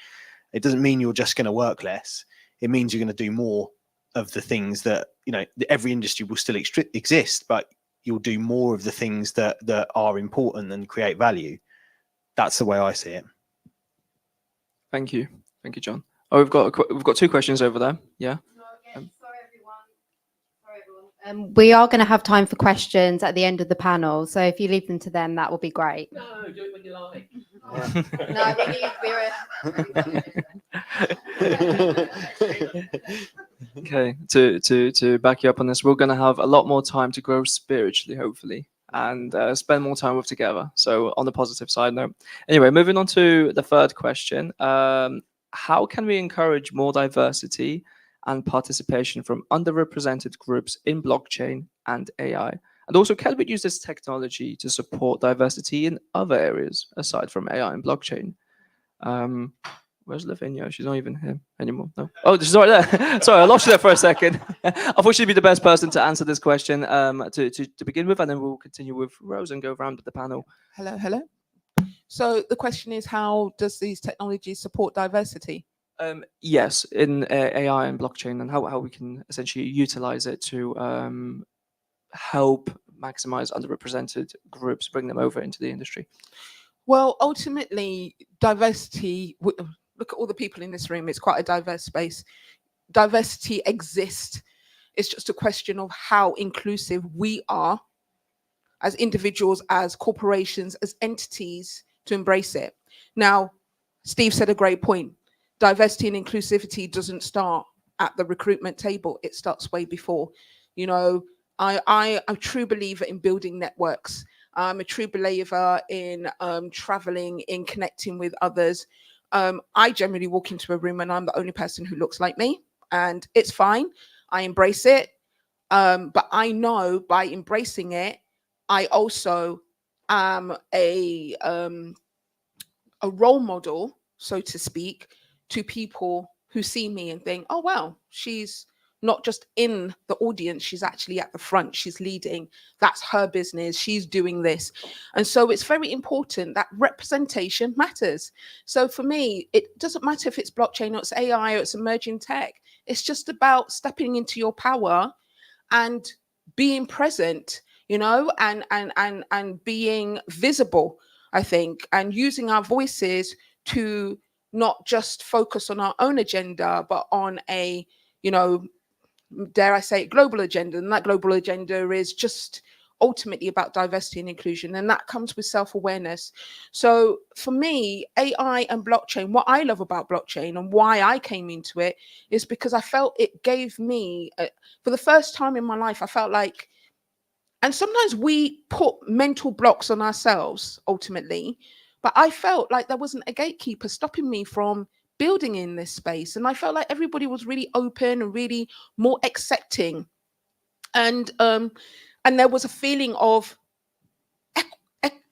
It doesn't mean you're just going to work less. It means you're going to do more of the things that, you know, every industry will still exist, but you'll do more of the things that are important and create value. That's the way I see it. Thank you, John. Oh, we've got 2 questions over there. Yeah. Sorry, everyone. We are going to have time for questions at the end of the panel, so if you leave them to them, that will be great. No, do it when you like. Okay, to back you up on this, we're going to have a lot more time to grow spiritually, hopefully, and spend more time with together. So on the positive side note. Anyway, moving on to the third question. How can we encourage more diversity and participation from underrepresented groups in blockchain and AI? And also, can we use this technology to support diversity in other areas aside from AI and blockchain? Where's Lavinia? She's not even here anymore. No. Oh, she's right there. Sorry, I lost you there for a second. I thought she'd be the best person to answer this question to begin with, and then we'll continue with Rose and go around with the panel. Hello. So the question is, how does these technologies support diversity? Yes, in AI and blockchain, and how we can essentially utilize it to help maximize underrepresented groups, bring them over into the industry. Well, ultimately, diversity, look at all the people in this room, it's quite a diverse space. Diversity exists. It's just a question of how inclusive we are as individuals, as corporations, as entities to embrace it. Now, Steve said a great point. Diversity and inclusivity doesn't start at the recruitment table. It starts way before. You know, I'm a true believer in building networks. I'm a true believer in traveling, in connecting with others. I generally walk into a room and I'm the only person who looks like me, and it's fine. I embrace it. But I know by embracing it, I also am a role model, so to speak, to people who see me and think, oh, wow, she's not just in the audience, she's actually at the front, she's leading, that's her business, she's doing this. And so it's very important that representation matters. So for me, it doesn't matter if it's blockchain or it's AI or it's emerging tech. It's just about stepping into your power and being present, you know, and being visible, I think, and using our voices to not just focus on our own agenda, but on a, you know, dare I say, global agenda. And that global agenda is just ultimately about diversity and inclusion. And that comes with self-awareness. So for me, AI and blockchain, what I love about blockchain and why I came into it is because I felt it gave me, for the first time in my life, I felt like, and sometimes we put mental blocks on ourselves ultimately, but I felt like there wasn't a gatekeeper stopping me from building in this space. And I felt like everybody was really open and really more accepting. And there was a feeling of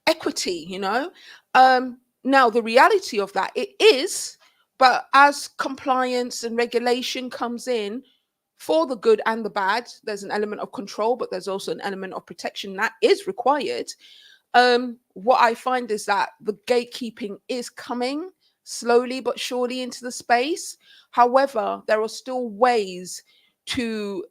equity, you know. Now, the reality of that, it is, but as compliance and regulation comes in, for the good and the bad, there's an element of control, but there's also an element of protection that is required. What I find is that the gatekeeping is coming slowly but surely into the space. However, there are still ways to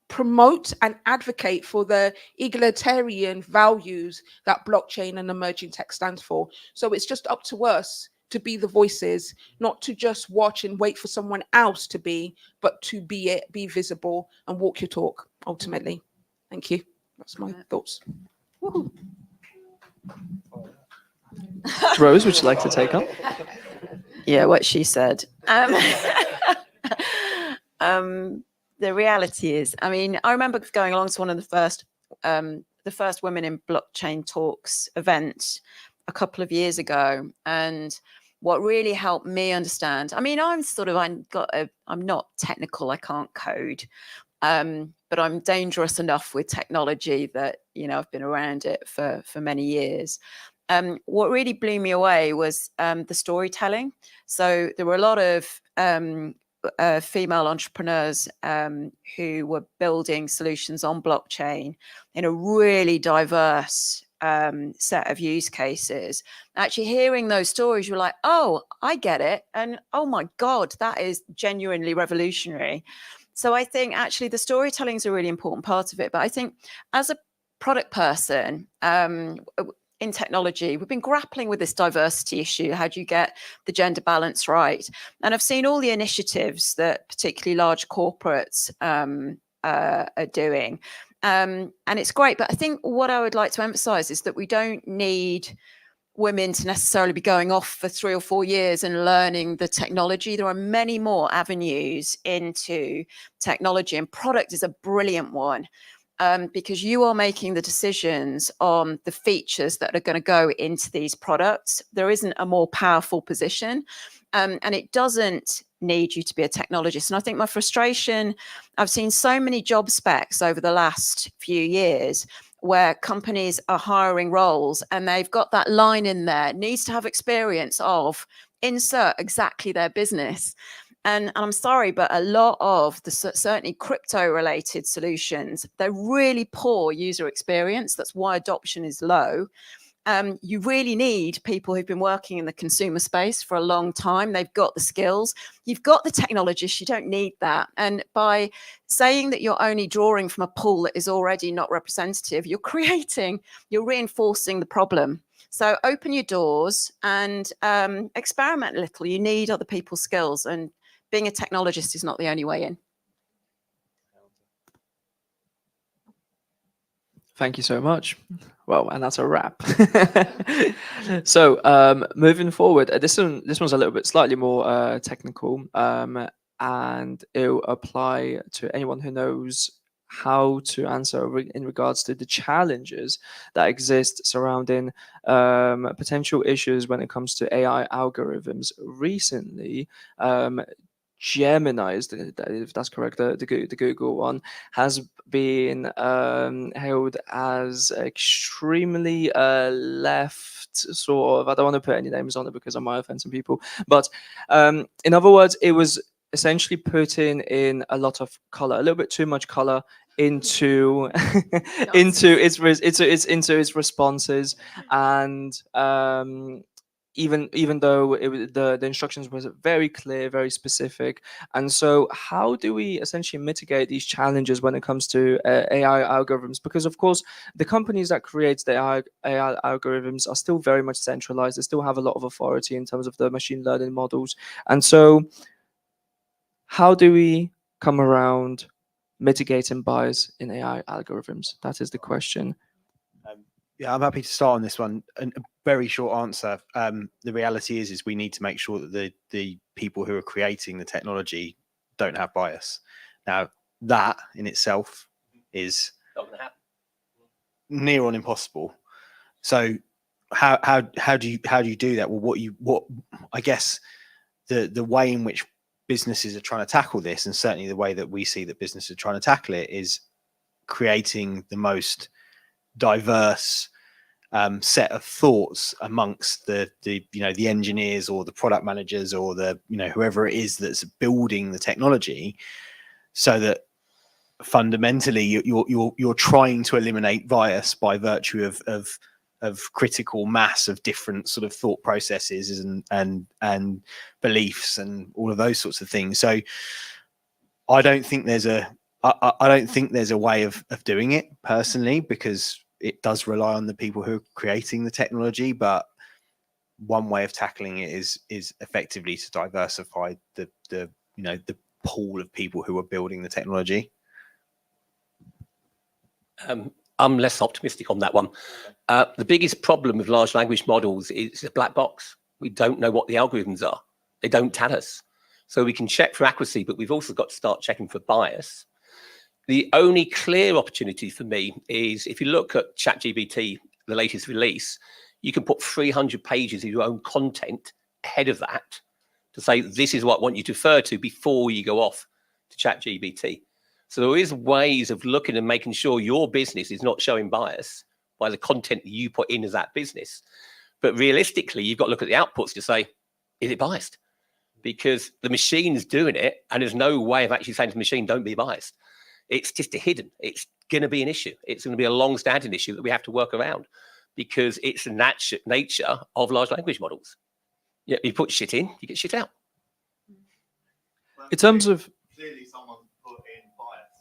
promote and advocate for the egalitarian values that blockchain and emerging tech stands for. So it's just up to us to be the voices, not to just watch and wait for someone else to be, but to be it, be visible and walk your talk, ultimately. Thank you. That's my thoughts. Woohoo. Rose, would you like to take up? Yeah, what she said. The reality is, I mean, I remember going along to one of the first Women in Blockchain Talks event a couple of years ago, and what really helped me understand, I mean, I'm not technical, I can't code, but I'm dangerous enough with technology that, you know, I've been around it for many years. What really blew me away was the storytelling. So there were a lot of female entrepreneurs who were building solutions on blockchain in a really diverse set of use cases. Actually hearing those stories, you're like, oh, I get it. And oh my God, that is genuinely revolutionary. So I think actually the storytelling is a really important part of it. But I think as a product person in technology, we've been grappling with this diversity issue. How do you get the gender balance right? And I've seen all the initiatives that particularly large corporates are doing. And it's great. But I think what I would like to emphasize is that we don't need women to necessarily be going off for 3 or 4 years and learning the technology. There are many more avenues into technology, and product is a brilliant one. Because you are making the decisions on the features that are going to go into these products. There isn't a more powerful position, and it doesn't need you to be a technologist. And I think my frustration, I've seen so many job specs over the last few years where companies are hiring roles and they've got that line in there, needs to have experience of, insert exactly their business. And I'm sorry, but a lot of the certainly crypto related solutions, they're really poor user experience. That's why adoption is low. You really need people who've been working in the consumer space for a long time. They've got the skills. You've got the technologists. You don't need that. And by saying that you're only drawing from a pool that is already not representative, you're reinforcing the problem. So open your doors and experiment a little. You need other people's skills, and being a technologist is not the only way in. Thank you so much. Well, and that's a wrap. So moving forward, this one's a little bit slightly more technical, and it'll apply to anyone who knows how to answer in regards to the challenges that exist surrounding potential issues when it comes to AI algorithms. Recently, Gemini, if that's correct, the Google one, has been held as extremely left, sort of. I don't want to put any names on it because I might offend some people, but in other words, it was essentially putting in a lot of color, a little bit too much color into into its responses, and even though the instructions was very clear, very specific. And so how do we essentially mitigate these challenges when it comes to AI algorithms? Because of course, the companies that create the AI algorithms are still very much centralized. They still have a lot of authority in terms of the machine learning models. And so how do we come around mitigating bias in AI algorithms? That is the question. Yeah, I'm happy to start on this one. A very short answer. The reality is we need to make sure that the people who are creating the technology don't have bias. Now, that in itself is near on impossible. So, how do you do that? Well, I guess the way in which businesses are trying to tackle this, and certainly the way that we see that businesses are trying to tackle it, is creating the most diverse set of thoughts amongst the engineers or the product managers or the whoever it is that's building the technology, so that fundamentally you're trying to eliminate bias by virtue of critical mass of different sort of thought processes and beliefs and all of those sorts of things. So I don't think there's a way of doing it personally, because it does rely on the people who are creating the technology. But one way of tackling it is effectively to diversify the pool of people who are building the technology. I'm less optimistic on that one. The biggest problem with large language models is a black box. We don't know what the algorithms are. They don't tell us. So we can check for accuracy, but we've also got to start checking for bias. The only clear opportunity for me is if you look at ChatGPT, the latest release, you can put 300 pages of your own content ahead of that to say, this is what I want you to refer to before you go off to ChatGPT. So there is ways of looking and making sure your business is not showing bias by the content that you put in as that business. But realistically, you've got to look at the outputs to say, is it biased? Because the machine's doing it, and there's no way of actually saying to the machine, don't be biased. It's just a hidden. It's going to be an issue. It's going to be a long-standing issue that we have to work around, because it's the nature of large language models. Yeah, you put shit in, you get shit out. In terms of clearly someone put in bias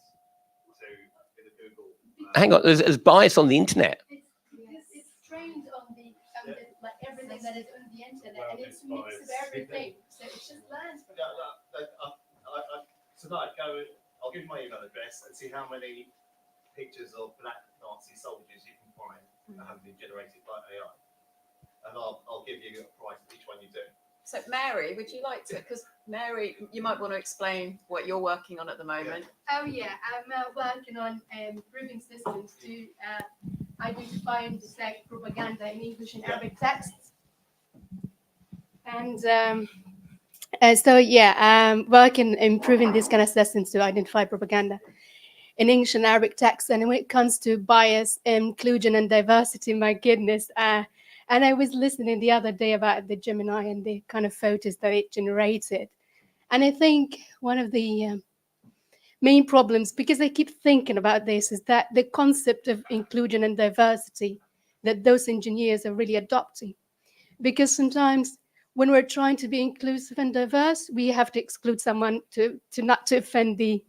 in the Google. Hang on, there's bias on the internet. It's trained on like everything that is on the internet, and it's a mix of everything. So it just learns from it. Tonight, I'll give you my email address and see how many pictures of black Nazi soldiers you can find that have been generated by AI. and I'll give you a price for each one you do. So Mary, would you like to, because Mary, you might want to explain what you're working on at the moment. Oh yeah, I'm working on improving systems to identify and detect propaganda in English and Arabic texts. And so yeah, I'm working improving these kind of systems to identify propaganda in English and Arabic texts. And when it comes to bias, inclusion, and diversity, my goodness. And I was listening the other day about the Gemini and the kind of photos that it generated. And I think one of the main problems, because I keep thinking about this, is that the concept of inclusion and diversity that those engineers are really adopting. Because sometimes when we're trying to be inclusive and diverse, we have to exclude someone to not to offend the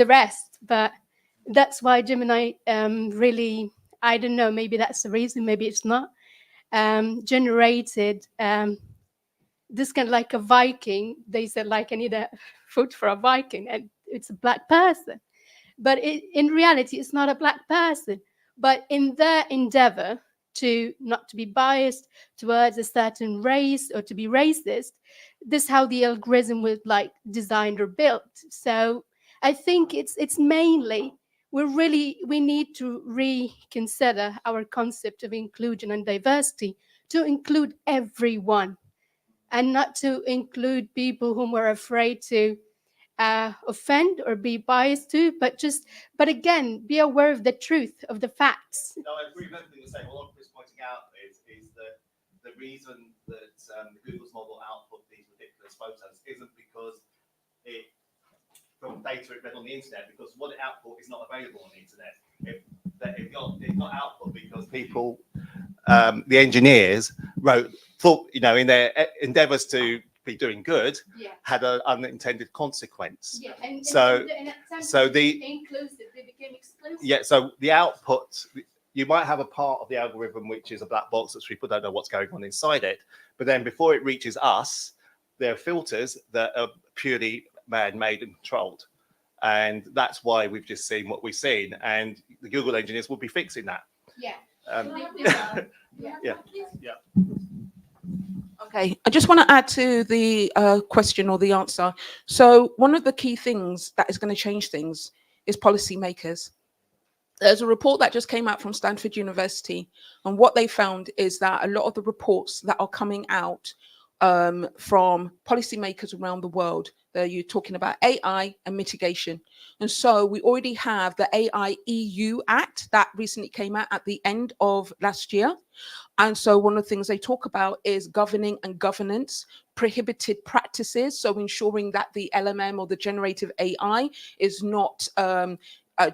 rest. But that's why Gemini really, I don't know, maybe that's the reason, maybe it's not, generated this kind of like a Viking. They said, like, I need a food for a Viking, and it's a black person. But in reality, it's not a black person. But in their endeavor to not to be biased towards a certain race or to be racist, this is how the algorithm was like designed or built. So I think it's mainly we need to reconsider our concept of inclusion and diversity to include everyone and not to include people whom we're afraid to offend or be biased to, but again, be aware of the truth of the facts. No, I agree with everything you're saying. What Chris pointing out is that the reason that Google's model output these ridiculous photos isn't because from data it read on the internet, because what it output is not available on the internet. It got output because people, the engineers, thought, you know, in their endeavors to be doing good, had an unintended consequence. Yeah, and so the inclusive, they became exclusive. Yeah, so the output, you might have a part of the algorithm which is a black box that people don't know what's going on inside it, but then before it reaches us, there are filters that are purely man-made and controlled. And that's why we've just seen what we've seen. And the Google engineers will be fixing that. Yeah. Yeah. Okay, I just want to add to the question or the answer. So one of the key things that is going to change things is policymakers. There's a report that just came out from Stanford University, and what they found is that a lot of the reports that are coming out from policymakers around the world, you're talking about AI and mitigation. And so we already have the AI EU Act that recently came out at the end of last year. And so one of the things they talk about is governing and governance, prohibited practices. So ensuring that the LMM or the generative AI is not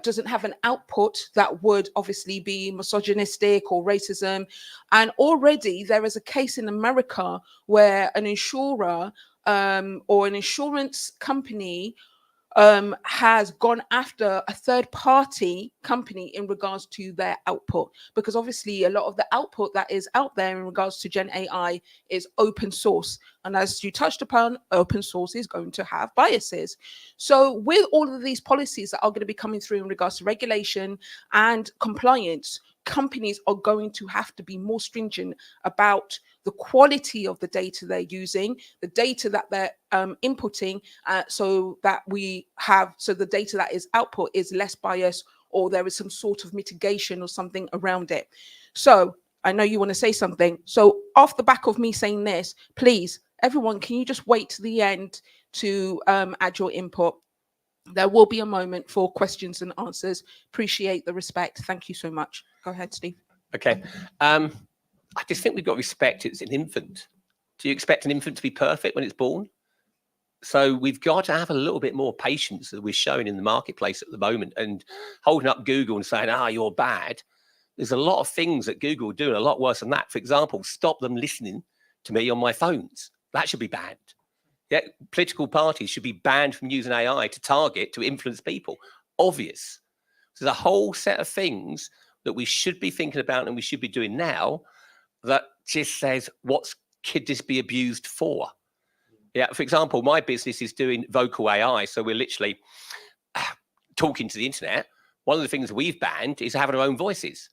doesn't have an output that would obviously be misogynistic or racism. And already there is a case in America where an insurer or an insurance company has gone after a third-party company in regards to their output, because obviously a lot of the output that is out there in regards to Gen AI is open source. And as you touched upon, open source is going to have biases. So with all of these policies that are going to be coming through in regards to regulation and compliance, companies are going to have to be more stringent about the quality of the data they're using, the data that they're inputting, so that the data that is output is less biased, or there is some sort of mitigation or something around it. So I know you want to say something. So off the back of me saying this, please, everyone, can you just wait to the end to add your input? There will be a moment for questions and answers. Appreciate the respect. Thank you so much. Go ahead, Steve. Okay. I just think we've got to respect it's an infant. Do you expect an infant to be perfect when it's born? So we've got to have a little bit more patience that we're showing in the marketplace at the moment, and holding up Google and saying, you're bad. There's a lot of things that Google are doing a lot worse than that. For example, stop them listening to me on my phones. That should be banned. Yeah, political parties should be banned from using AI to target, to influence people. Obvious. So there's a whole set of things that we should be thinking about and we should be doing now that just says, what could this be abused for? Yeah, for example, my business is doing vocal AI. So we're literally talking to the internet. One of the things we've banned is having our own voices,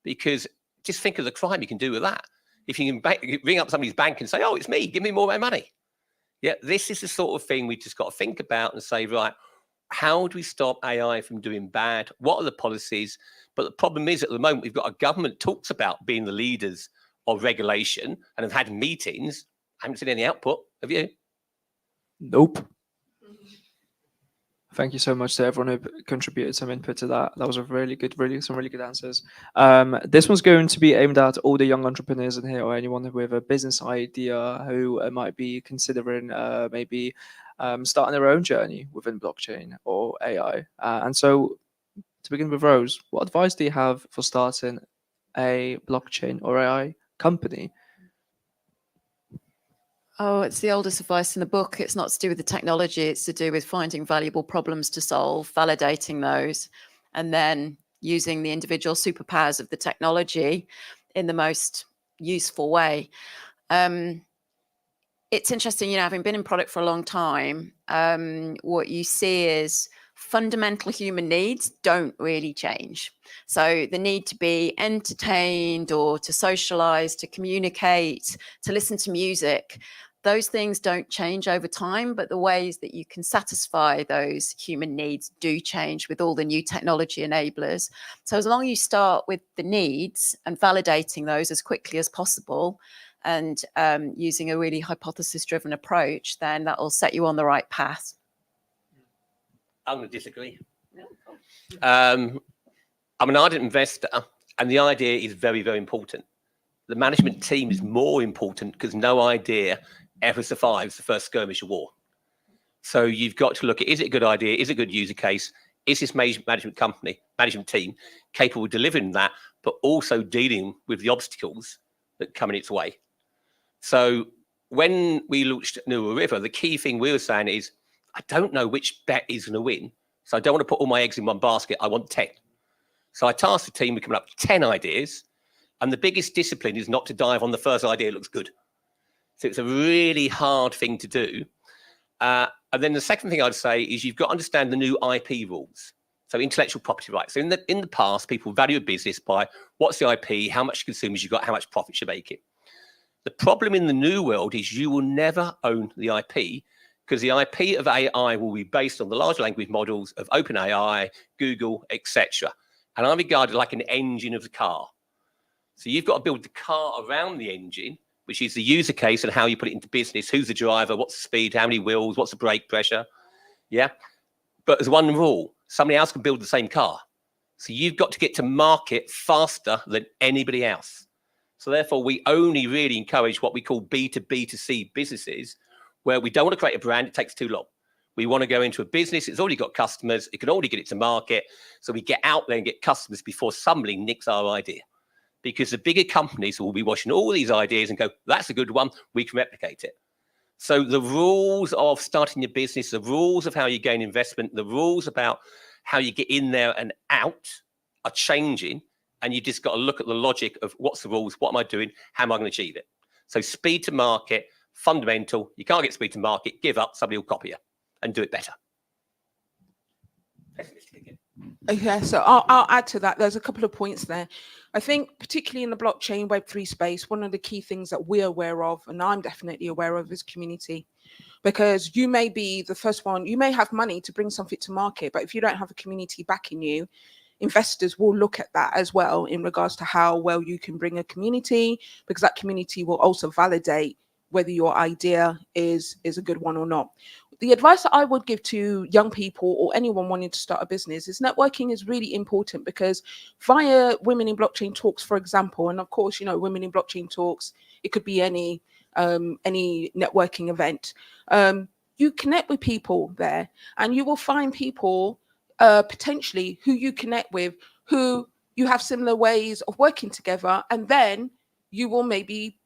because just think of the crime you can do with that. If you can ring up somebody's bank and say, oh, it's me, give me more of my money. Yeah, this is the sort of thing we just got to think about and say, right, how do we stop AI from doing bad? What are the policies? But the problem is, at the moment, we've got a government talks about being the leaders of regulation and have had meetings. I haven't seen any output. Have you? Nope. Thank you so much to everyone who contributed some input to that. That was a some really good answers. This one's going to be aimed at all the young entrepreneurs in here, or anyone with a business idea who might be considering maybe starting their own journey within blockchain or AI. And so, to begin with, Rose, what advice do you have for starting a blockchain or AI company? Oh, it's the oldest advice in the book. It's not to do with the technology. It's to do with finding valuable problems to solve, validating those, and then using the individual superpowers of the technology in the most useful way. It's interesting, you know, having been in product for a long time, what you see is fundamental human needs don't really change. So the need to be entertained or to socialize, to communicate, to listen to music, those things don't change over time, but the ways that you can satisfy those human needs do change with all the new technology enablers. So as long as you start with the needs and validating those as quickly as possible, and using a really hypothesis-driven approach, then that will set you on the right path. I'm going to disagree. I'm an ardent investor, and the idea is very, very important. The management team is more important because no idea ever survives the first skirmish of war. So you've got to look at, is it a good idea? Is it a good user case? Is this management team capable of delivering that, but also dealing with the obstacles that come in its way? So when we launched New River, the key thing we were saying is, I don't know which bet is going to win. So I don't want to put all my eggs in one basket. I want 10. So I tasked the team with coming up with 10 ideas. And the biggest discipline is not to dive on the first idea that looks good. So it's a really hard thing to do. And then the second thing I'd say is you've got to understand the new IP rules. So intellectual property rights. So in the past, people value a business by what's the IP, how much consumers you got, how much profit you're making. The problem in the new world is you will never own the IP because the IP of AI will be based on the large language models of OpenAI, Google, etc. And I regard it like an engine of the car. So you've got to build the car around the engine, which is the user case and how you put it into business. Who's the driver? What's the speed? How many wheels? What's the brake pressure? Yeah. But there's one rule. Somebody else can build the same car. So you've got to get to market faster than anybody else. So therefore, we only really encourage what we call B2B2C businesses, where we don't want to create a brand. It takes too long. We want to go into a business. It's already got customers. It can already get it to market. So we get out there and get customers before somebody nicks our idea. Because the bigger companies will be watching all these ideas and go, that's a good one. We can replicate it. So the rules of starting your business, the rules of how you gain investment, the rules about how you get in there and out are changing. And you just got to look at the logic of what's the rules, what am I doing, how am I going to achieve it? So speed to market, fundamental. You can't get speed to market, give up, somebody will copy you and do it better. Okay, so I'll add to that. There's a couple of points there. I think particularly in the blockchain Web3 space, one of the key things that we're aware of, and I'm definitely aware of, is community. Because you may be the first one, you may have money to bring something to market, but if you don't have a community backing you, investors will look at that as well in regards to how well you can bring a community, because that community will also validate whether your idea is a good one or not. The advice that I would give to young people or anyone wanting to start a business is networking is really important, because via Women in Blockchain Talks, for example, and of course, you know, Women in Blockchain Talks, it could be any networking event. You connect with people there and you will find people potentially who you connect with, who you have similar ways of working together, and then you will maybe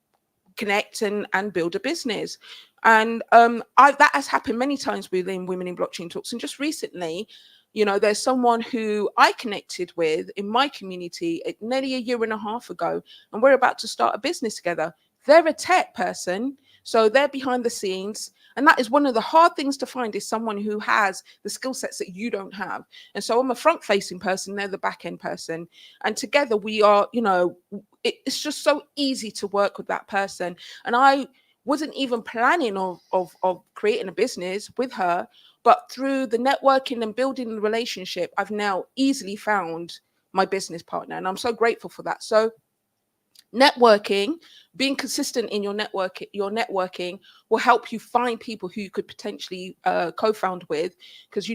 connect and build a business. And that has happened many times within Women in Blockchain Talks. And just recently, you know, there's someone who I connected with in my community nearly a year and a half ago, and we're about to start a business together. They're a tech person, so they're behind the scenes, And that is one of the hard things to find, is someone who has the skill sets that you don't have. And so I'm a front facing person, they're the back end person. And together we are, you know, it's just so easy to work with that person. And I wasn't even planning of creating a business with her, but through the networking and building the relationship, I've now easily found my business partner. And I'm so grateful for that. So networking, being consistent in your networking will help you find people who you could potentially co-found with, because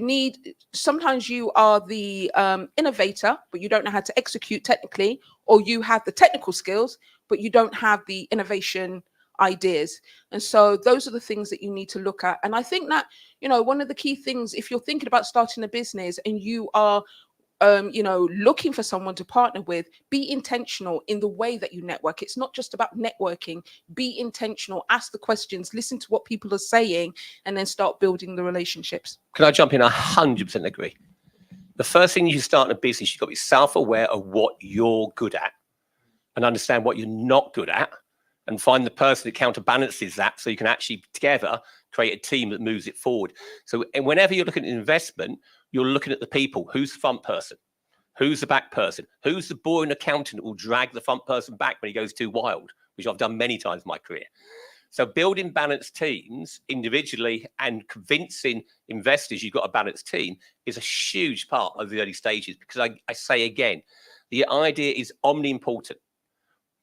sometimes you are the innovator, but you don't know how to execute technically, or you have the technical skills, but you don't have the innovation ideas. And so those are the things that you need to look at. And I think that, you know, one of the key things, if you're thinking about starting a business and you are you know, looking for someone to partner with, be intentional in the way that you network. It's not just about networking. Be intentional, ask the questions, listen to what people are saying, and then start building the relationships. Can I jump in? 100% agree. The first thing you start in a business, you've got to be self-aware of what you're good at and understand what you're not good at, and find the person that counterbalances that, so you can actually together create a team that moves it forward. So whenever you're looking at investment, you're looking at the people. Who's the front person? Who's the back person? Who's the boring accountant that will drag the front person back when he goes too wild, which I've done many times in my career. So building balanced teams individually and convincing investors you've got a balanced team is a huge part of the early stages, because I say again, the idea is omni-important.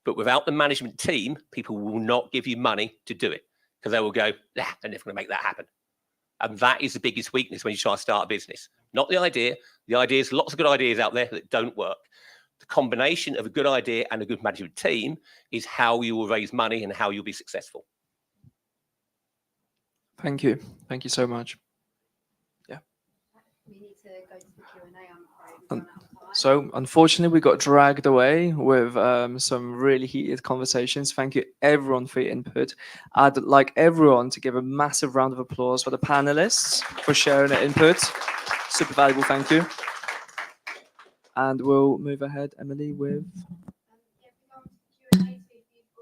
But without the management team, people will not give you money to do it, because they will go, they're never going to make that happen. And that is the biggest weakness when you try to start a business. Not the idea. The idea is lots of good ideas out there that don't work. The combination of a good idea and a good management team is how you will raise money and how you'll be successful. Thank you. Thank you so much. Yeah. We need to go to the Q&A, I'm afraid. So unfortunately, we got dragged away with some really heated conversations. Thank you everyone for your input. I'd like everyone to give a massive round of applause for the panelists for sharing their input. Super valuable, thank you. And we'll move ahead, Emily, with... Yeah, we go on to the Q&A, so if you've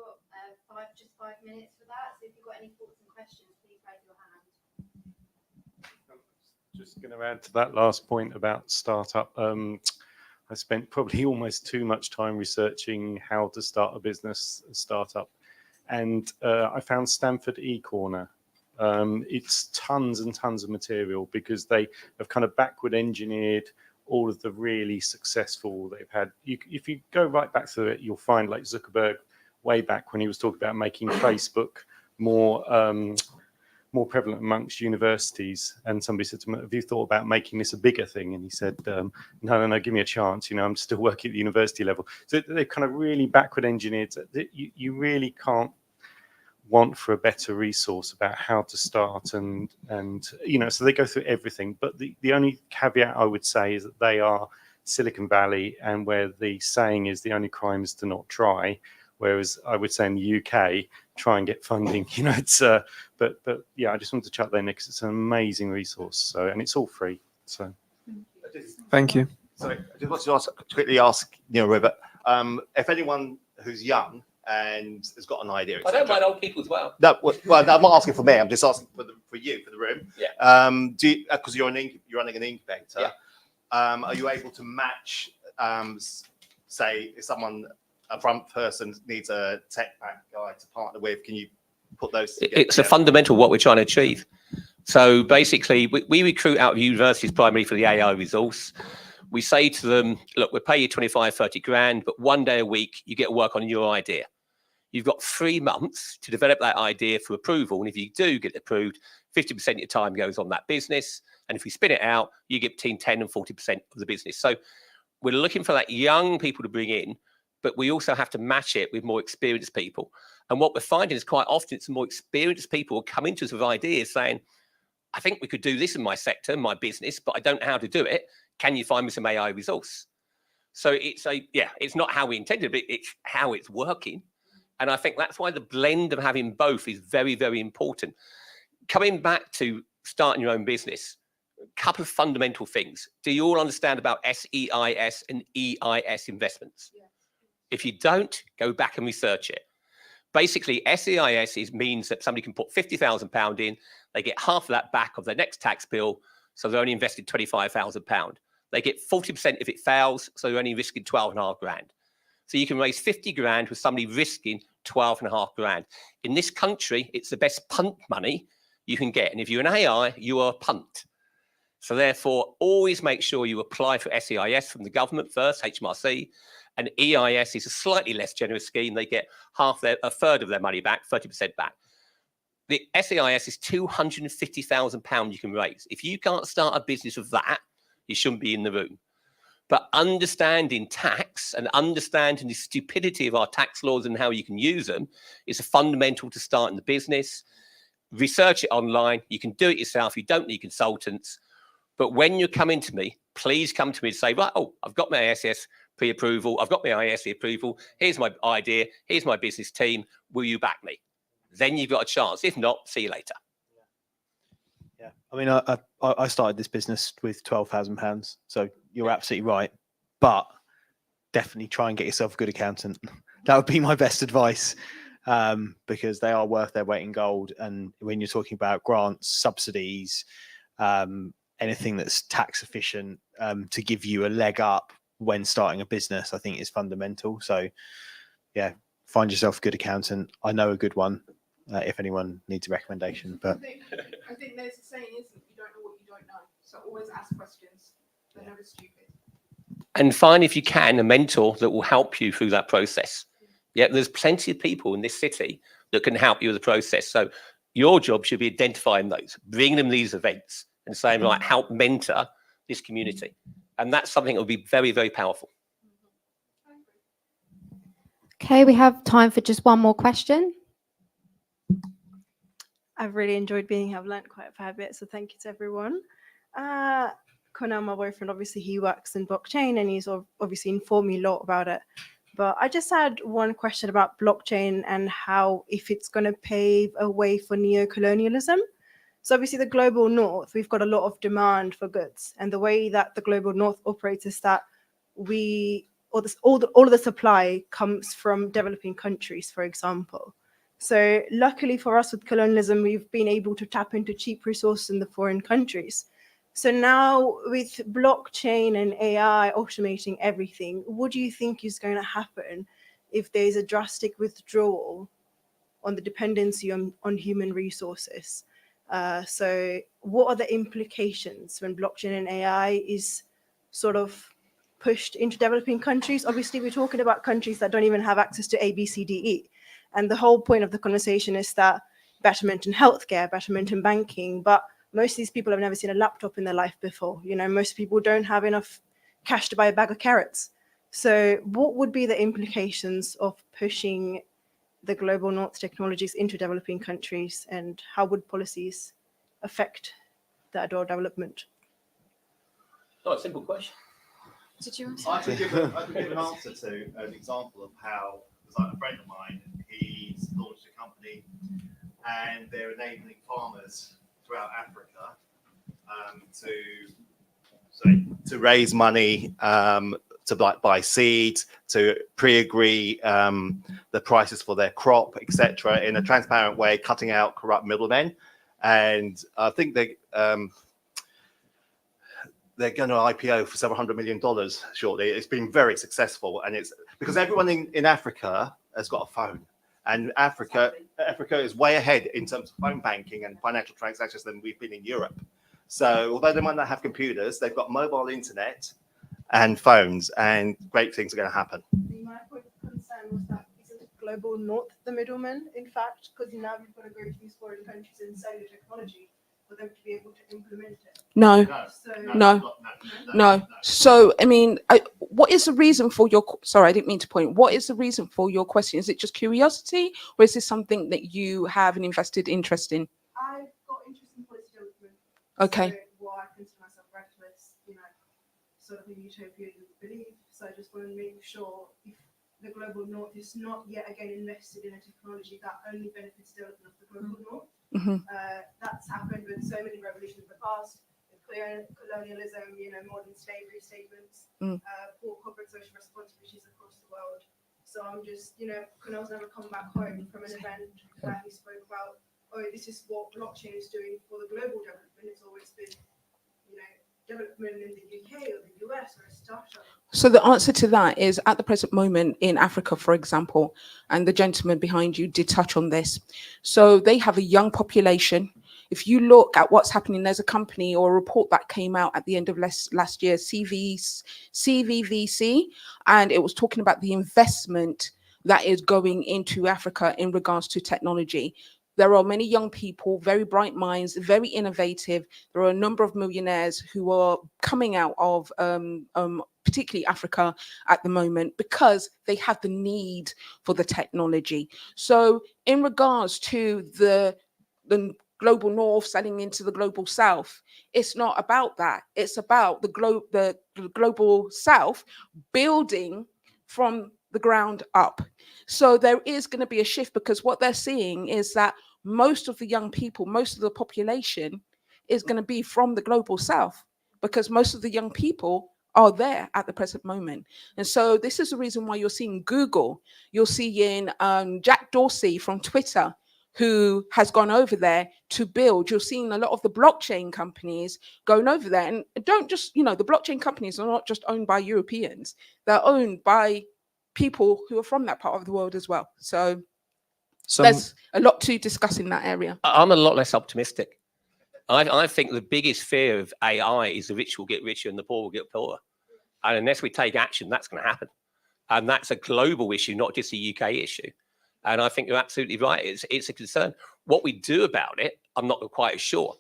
got just 5 minutes for that. So if you've got any thoughts and questions, please raise your hand. Just going to add to that last point about startup. I spent probably almost too much time researching how to start a startup, and I found Stanford eCorner. It's tons and tons of material, because they have kind of backward engineered all of the really successful they've had. If you go right back to it, you'll find like Zuckerberg way back when he was talking about making Facebook more prevalent amongst universities, and somebody said to him, have you thought about making this a bigger thing? And he said, no, give me a chance, you know, I'm still working at the university level. So they've kind of really backward engineered that you really can't want for a better resource about how to start, and you know, so they go through everything. But the only caveat I would say is that they are Silicon Valley, and where the saying is the only crime is to not try, whereas I would say in the UK, try and get funding, you know. It's but yeah, I just wanted to chat there, Nick, because it's an amazing resource. So, and it's all free. So Thank you. Sorry, I just wanted to quickly ask, you know, River, if anyone who's young and has got an idea. I don't mind old people as well. No, well, I'm not asking for me. I'm just asking for you, for the room. Yeah. Do you, because you're running an incubator. Yeah. Are you able to match, say, if a front person needs a tech back guy to partner with, can you put those together? It's a fundamental what we're trying to achieve. So basically, we recruit out of universities primarily for the AI resource. We say to them, look, we'll pay you 25, 30 grand, but 1 day a week, you get to work on your idea. You've got 3 months to develop that idea for approval. And if you do get approved, 50% of your time goes on that business. And if we spin it out, you get between 10 and 40% of the business. So we're looking for that young people to bring in, but we also have to match it with more experienced people. And what we're finding is quite often it's more experienced people who come into us with ideas saying, I think we could do this in my sector, my business, but I don't know how to do it. Can you find me some AI resource? So it's not how we intended, but it's how it's working. And I think that's why the blend of having both is very, very important. Coming back to starting your own business, a couple of fundamental things. Do you all understand about SEIS and EIS investments? Yes. If you don't, go back and research it. Basically, SEIS means that somebody can put £50,000 in, they get half of that back of their next tax bill, so they're only invested £25,000. They get 40% if it fails, so they're only risking 12.5 grand. So you can raise 50 grand with somebody risking 12.5 grand. In this country, it's the best punt money you can get. And if you're an AI, you are a punt. So therefore, always make sure you apply for SEIS from the government first, HMRC, and EIS is a slightly less generous scheme. They get a third of their money back, 30% back. The SEIS is £250,000 you can raise. If you can't start a business with that, you shouldn't be in the room. But understanding tax and understanding the stupidity of our tax laws and how you can use them is a fundamental to starting the business. Research it online. You can do it yourself. You don't need consultants. But when you're coming to me, please come to me and say, right, oh, I've got my SS pre-approval. I've got my ISE approval. Here's my idea. Here's my business team. Will you back me? Then you've got a chance. If not, see you later. Yeah, I mean, I started this business with £12,000, so you're absolutely right. But definitely try and get yourself a good accountant. That would be my best advice, because they are worth their weight in gold. And when you're talking about grants, subsidies, anything that's tax efficient, to give you a leg up when starting a business, I think is fundamental. So, yeah, find yourself a good accountant. I know a good one. If anyone needs a recommendation, but I think there's a saying, isn't it? You don't know what you don't know. So always ask questions. They're never stupid. And find, if you can, a mentor that will help you through that process. Yeah, there's plenty of people in this city that can help you with the process. So your job should be identifying those, bringing them these events and saying, like, help mentor this community. And that's something that will be very, very powerful. Okay, we have time for just one more question. I've really enjoyed being here. I've learned quite a fair bit, so thank you to everyone. Connell, my boyfriend, obviously he works in blockchain and he's obviously informed me a lot about it. But I just had one question about blockchain and how, if it's going to pave a way for neo-colonialism. So obviously the global north, we've got a lot of demand for goods, and the way that the global north operates is that all of the supply comes from developing countries, for example. So luckily for us with colonialism, we've been able to tap into cheap resources in the foreign countries. So now with blockchain and AI automating everything, what do you think is going to happen if there's a drastic withdrawal on the dependency on human resources? So what are the implications when blockchain and AI is sort of pushed into developing countries? Obviously, we're talking about countries that don't even have access to A, B, C, D, E. And the whole point of the conversation is that betterment in healthcare, betterment in banking, but most of these people have never seen a laptop in their life before. You know, most people don't have enough cash to buy a bag of carrots. So what would be the implications of pushing the global north technologies into developing countries, and how would policies affect that or development? Not a simple question. Did you? I can give an answer to an example of how, it's like a friend of mine, he's launched a company and they're enabling farmers throughout Africa to raise money, to buy seeds, to pre-agree the prices for their crop, etc., in a transparent way, cutting out corrupt middlemen. And I think they're going to IPO for several $100 million shortly. It's been very successful, and it's because everyone in Africa has got a phone, and Africa is way ahead in terms of phone banking and financial transactions than we've been in Europe. So although they might not have computers, they've got mobile internet and phones, and great things are going to happen. My point of concern was that isn't global north the middleman, in fact, because now we've got to go to these foreign countries and sell the technology for them to be able to implement it. No. So, I mean, what is the reason for your, sorry, I didn't mean to point, what is the reason for your question? Is it just curiosity, or is this something that you have an invested interest in? I've got interest in policy development. Okay. So what I consider myself reckless, sort of a utopia belief. So I just want to make sure if the global north is not yet again invested in a technology that only benefits development of the global north. That's happened with so many revolutions in the past, with colonialism, modern slavery statements, poor corporate social responsibilities across the world. So I'm just, Kunal's never come back home from an event where he spoke about, oh, this is what blockchain is doing for the global development. It's always been, development in the UK or the US or a startup. So the answer to that is, at the present moment in Africa, for example, and the gentleman behind you did touch on this. So they have a young population. If you look at what's happening, there's a company or a report that came out at the end of last year, CVVC, and it was talking about the investment that is going into Africa in regards to technology. There are many young people, very bright minds, very innovative. There are a number of millionaires who are coming out of particularly Africa at the moment because they have the need for the technology. So in regards to the global north selling into the global south, it's not about that. It's about the global south building from the ground up. So there is going to be a shift, because what they're seeing is that most of the young people, most of the population is going to be from the global south, because most of the young people are there at the present moment. And so this is the reason why you're seeing Google, you're seeing Jack Dorsey from Twitter, who has gone over there to build. You're seeing a lot of the blockchain companies going over there. And don't just, the blockchain companies are not just owned by Europeans, they're owned by people who are from that part of the world as well. So there's a lot to discuss in that area. I'm a lot less optimistic. I think the biggest fear of AI is the rich will get richer and the poor will get poorer. And unless we take action, that's going to happen. And that's a global issue, not just a UK issue. And I think you're absolutely right. It's a concern. What we do about it, I'm not quite sure.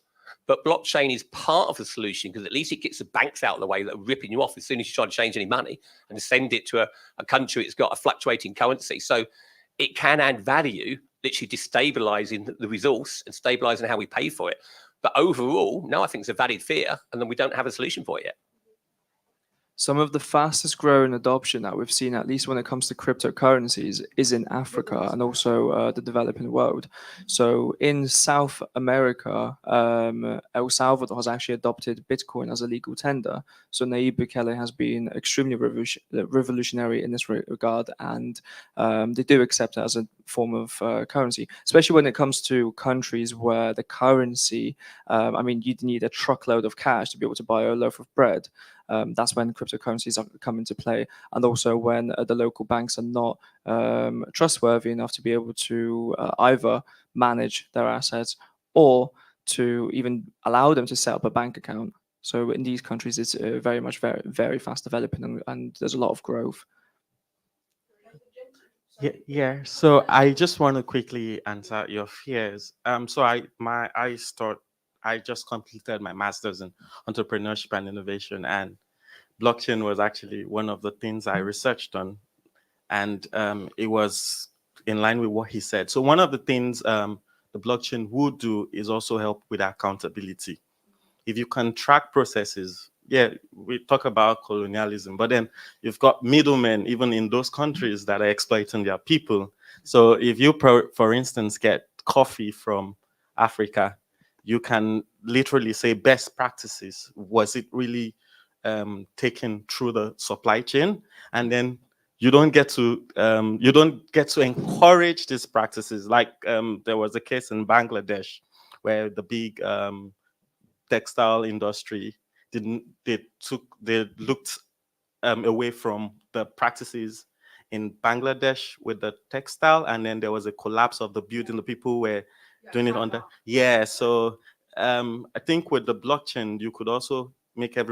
But blockchain is part of the solution, because at least it gets the banks out of the way that are ripping you off as soon as you try to change any money and send it to a country that's got a fluctuating currency. So it can add value, literally destabilizing the resource and stabilizing how we pay for it. But overall, no, I think it's a valid fear, and then we don't have a solution for it yet. Some of the fastest growing adoption that we've seen, at least when it comes to cryptocurrencies, is in Africa and also the developing world. So in South America, El Salvador has actually adopted Bitcoin as a legal tender. So Nayib Bukele has been extremely revolutionary in this regard, and they do accept it as a form of currency, especially when it comes to countries where the currency, you'd need a truckload of cash to be able to buy a loaf of bread. That's when cryptocurrencies come into play, and also when the local banks are not trustworthy enough to be able to either manage their assets or to even allow them to set up a bank account. So in these countries, it's very much very fast developing, and there's a lot of growth. Yeah. So I just want to quickly answer your fears. So I just completed my master's in entrepreneurship and innovation, and blockchain was actually one of the things I researched on, and it was in line with what he said. So one of the things the blockchain would do is also help with accountability. If you can track processes, we talk about colonialism, but then you've got middlemen even in those countries that are exploiting their people. So if you, for instance, get coffee from Africa, you can literally say best practices. Was it really taken through the supply chain? And then you don't get to encourage these practices. Like there was a case in Bangladesh where the big textile industry looked away from the practices in Bangladesh with the textile, and then there was a collapse of the building. The people were doing it under. So I think with the blockchain, you could also make it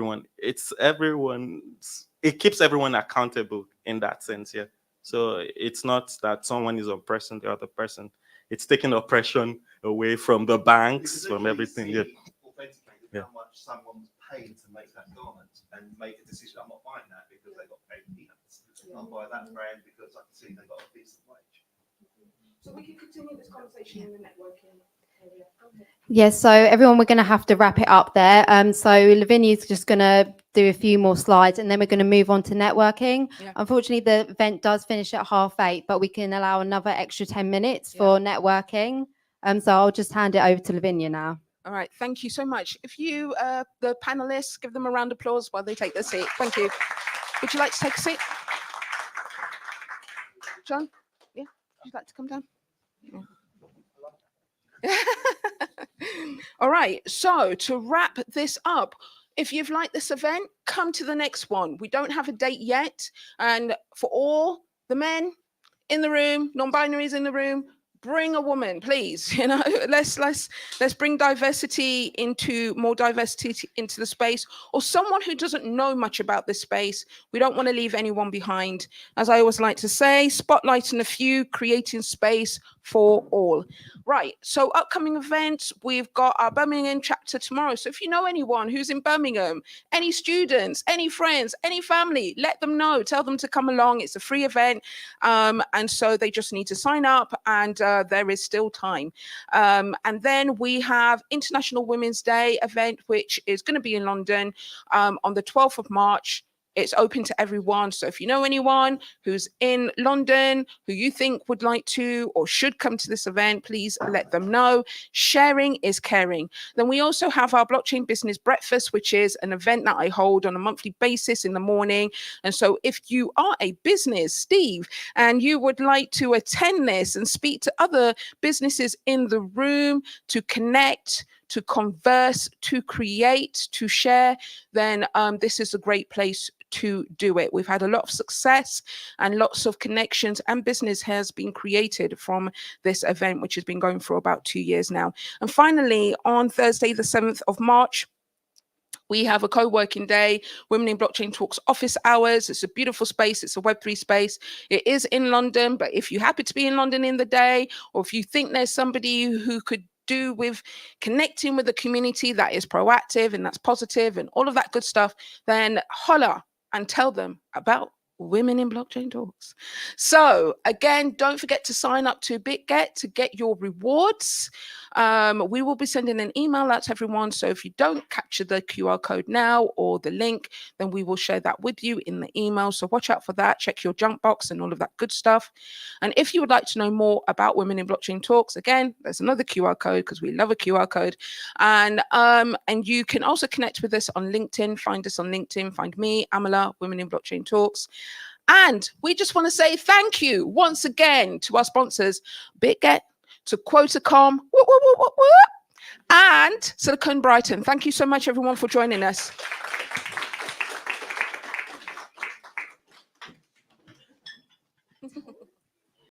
keeps everyone accountable in that sense. So it's not that someone is oppressing the other person. It's taking oppression away from the banks, from everything. How much someone's paid to make that garment, and make a decision. I'm not buying that because they got paid peanuts. I'll buy that brand because I can see they got a decent wage. So we can continue this conversation in the networking area. Yes, so everyone, we're going to have to wrap it up there. So Lavinia's just going to do a few more slides, and then we're going to move on to networking. Unfortunately, the event does finish at 8:30, but we can allow another extra 10 minutes for networking. So I'll just hand it over to Lavinia now. All right, thank you so much. If you, the panelists, give them a round of applause while they take their seat. Thank you. Would you like to take a seat? John? Yeah, would you like to come down? All right, so to wrap this up, if you've liked this event, come to the next one. We don't have a date yet. And for all the men in the room, non-binaries in the room, bring a woman, please. You know, let's bring diversity into the space, or someone who doesn't know much about this space. We don't want to leave anyone behind. As I always like to say, spotlighting a few, creating space for all. Right, so upcoming events, we've got our Birmingham chapter tomorrow. So if you know anyone who's in Birmingham, any students, any friends, any family, let them know, tell them to come along. It's a free event. And so they just need to sign up, and there is still time. And then we have International Women's Day event, which is going to be in London on the 12th of March. It's open to everyone. So if you know anyone who's in London who you think would like to or should come to this event, please let them know. Sharing is caring. Then we also have our Blockchain Business Breakfast, which is an event that I hold on a monthly basis in the morning. And so if you are a business, Steve, and you would like to attend this and speak to other businesses in the room, to connect, to converse, to create, to share, then this is a great place to do it. We've had a lot of success and lots of connections, and business has been created from this event, which has been going for about 2 years now. And finally, on Thursday, the 7th of March, we have a co-working day, Women in Blockchain Talks office hours. It's a beautiful space. It's a Web3 space. It is in London, but if you happen to be in London in the day, or if you think there's somebody who could do with connecting with the community that is proactive and that's positive and all of that good stuff, then holler and tell them about Women in Blockchain Talks. So again, don't forget to sign up to BitGet to get your rewards. We will be sending an email out to everyone. So if you don't capture the QR code now or the link, then we will share that with you in the email. So watch out for that. Check your junk box and all of that good stuff. And if you would like to know more about Women in Blockchain Talks, again, there's another QR code because we love a QR code. And you can also connect with us on LinkedIn. Find us on LinkedIn. Find me, Amala, Women in Blockchain Talks. And we just want to say thank you once again to our sponsors, BitGet, to Quotacom, and Silicon Brighton. Thank you so much, everyone, for joining us.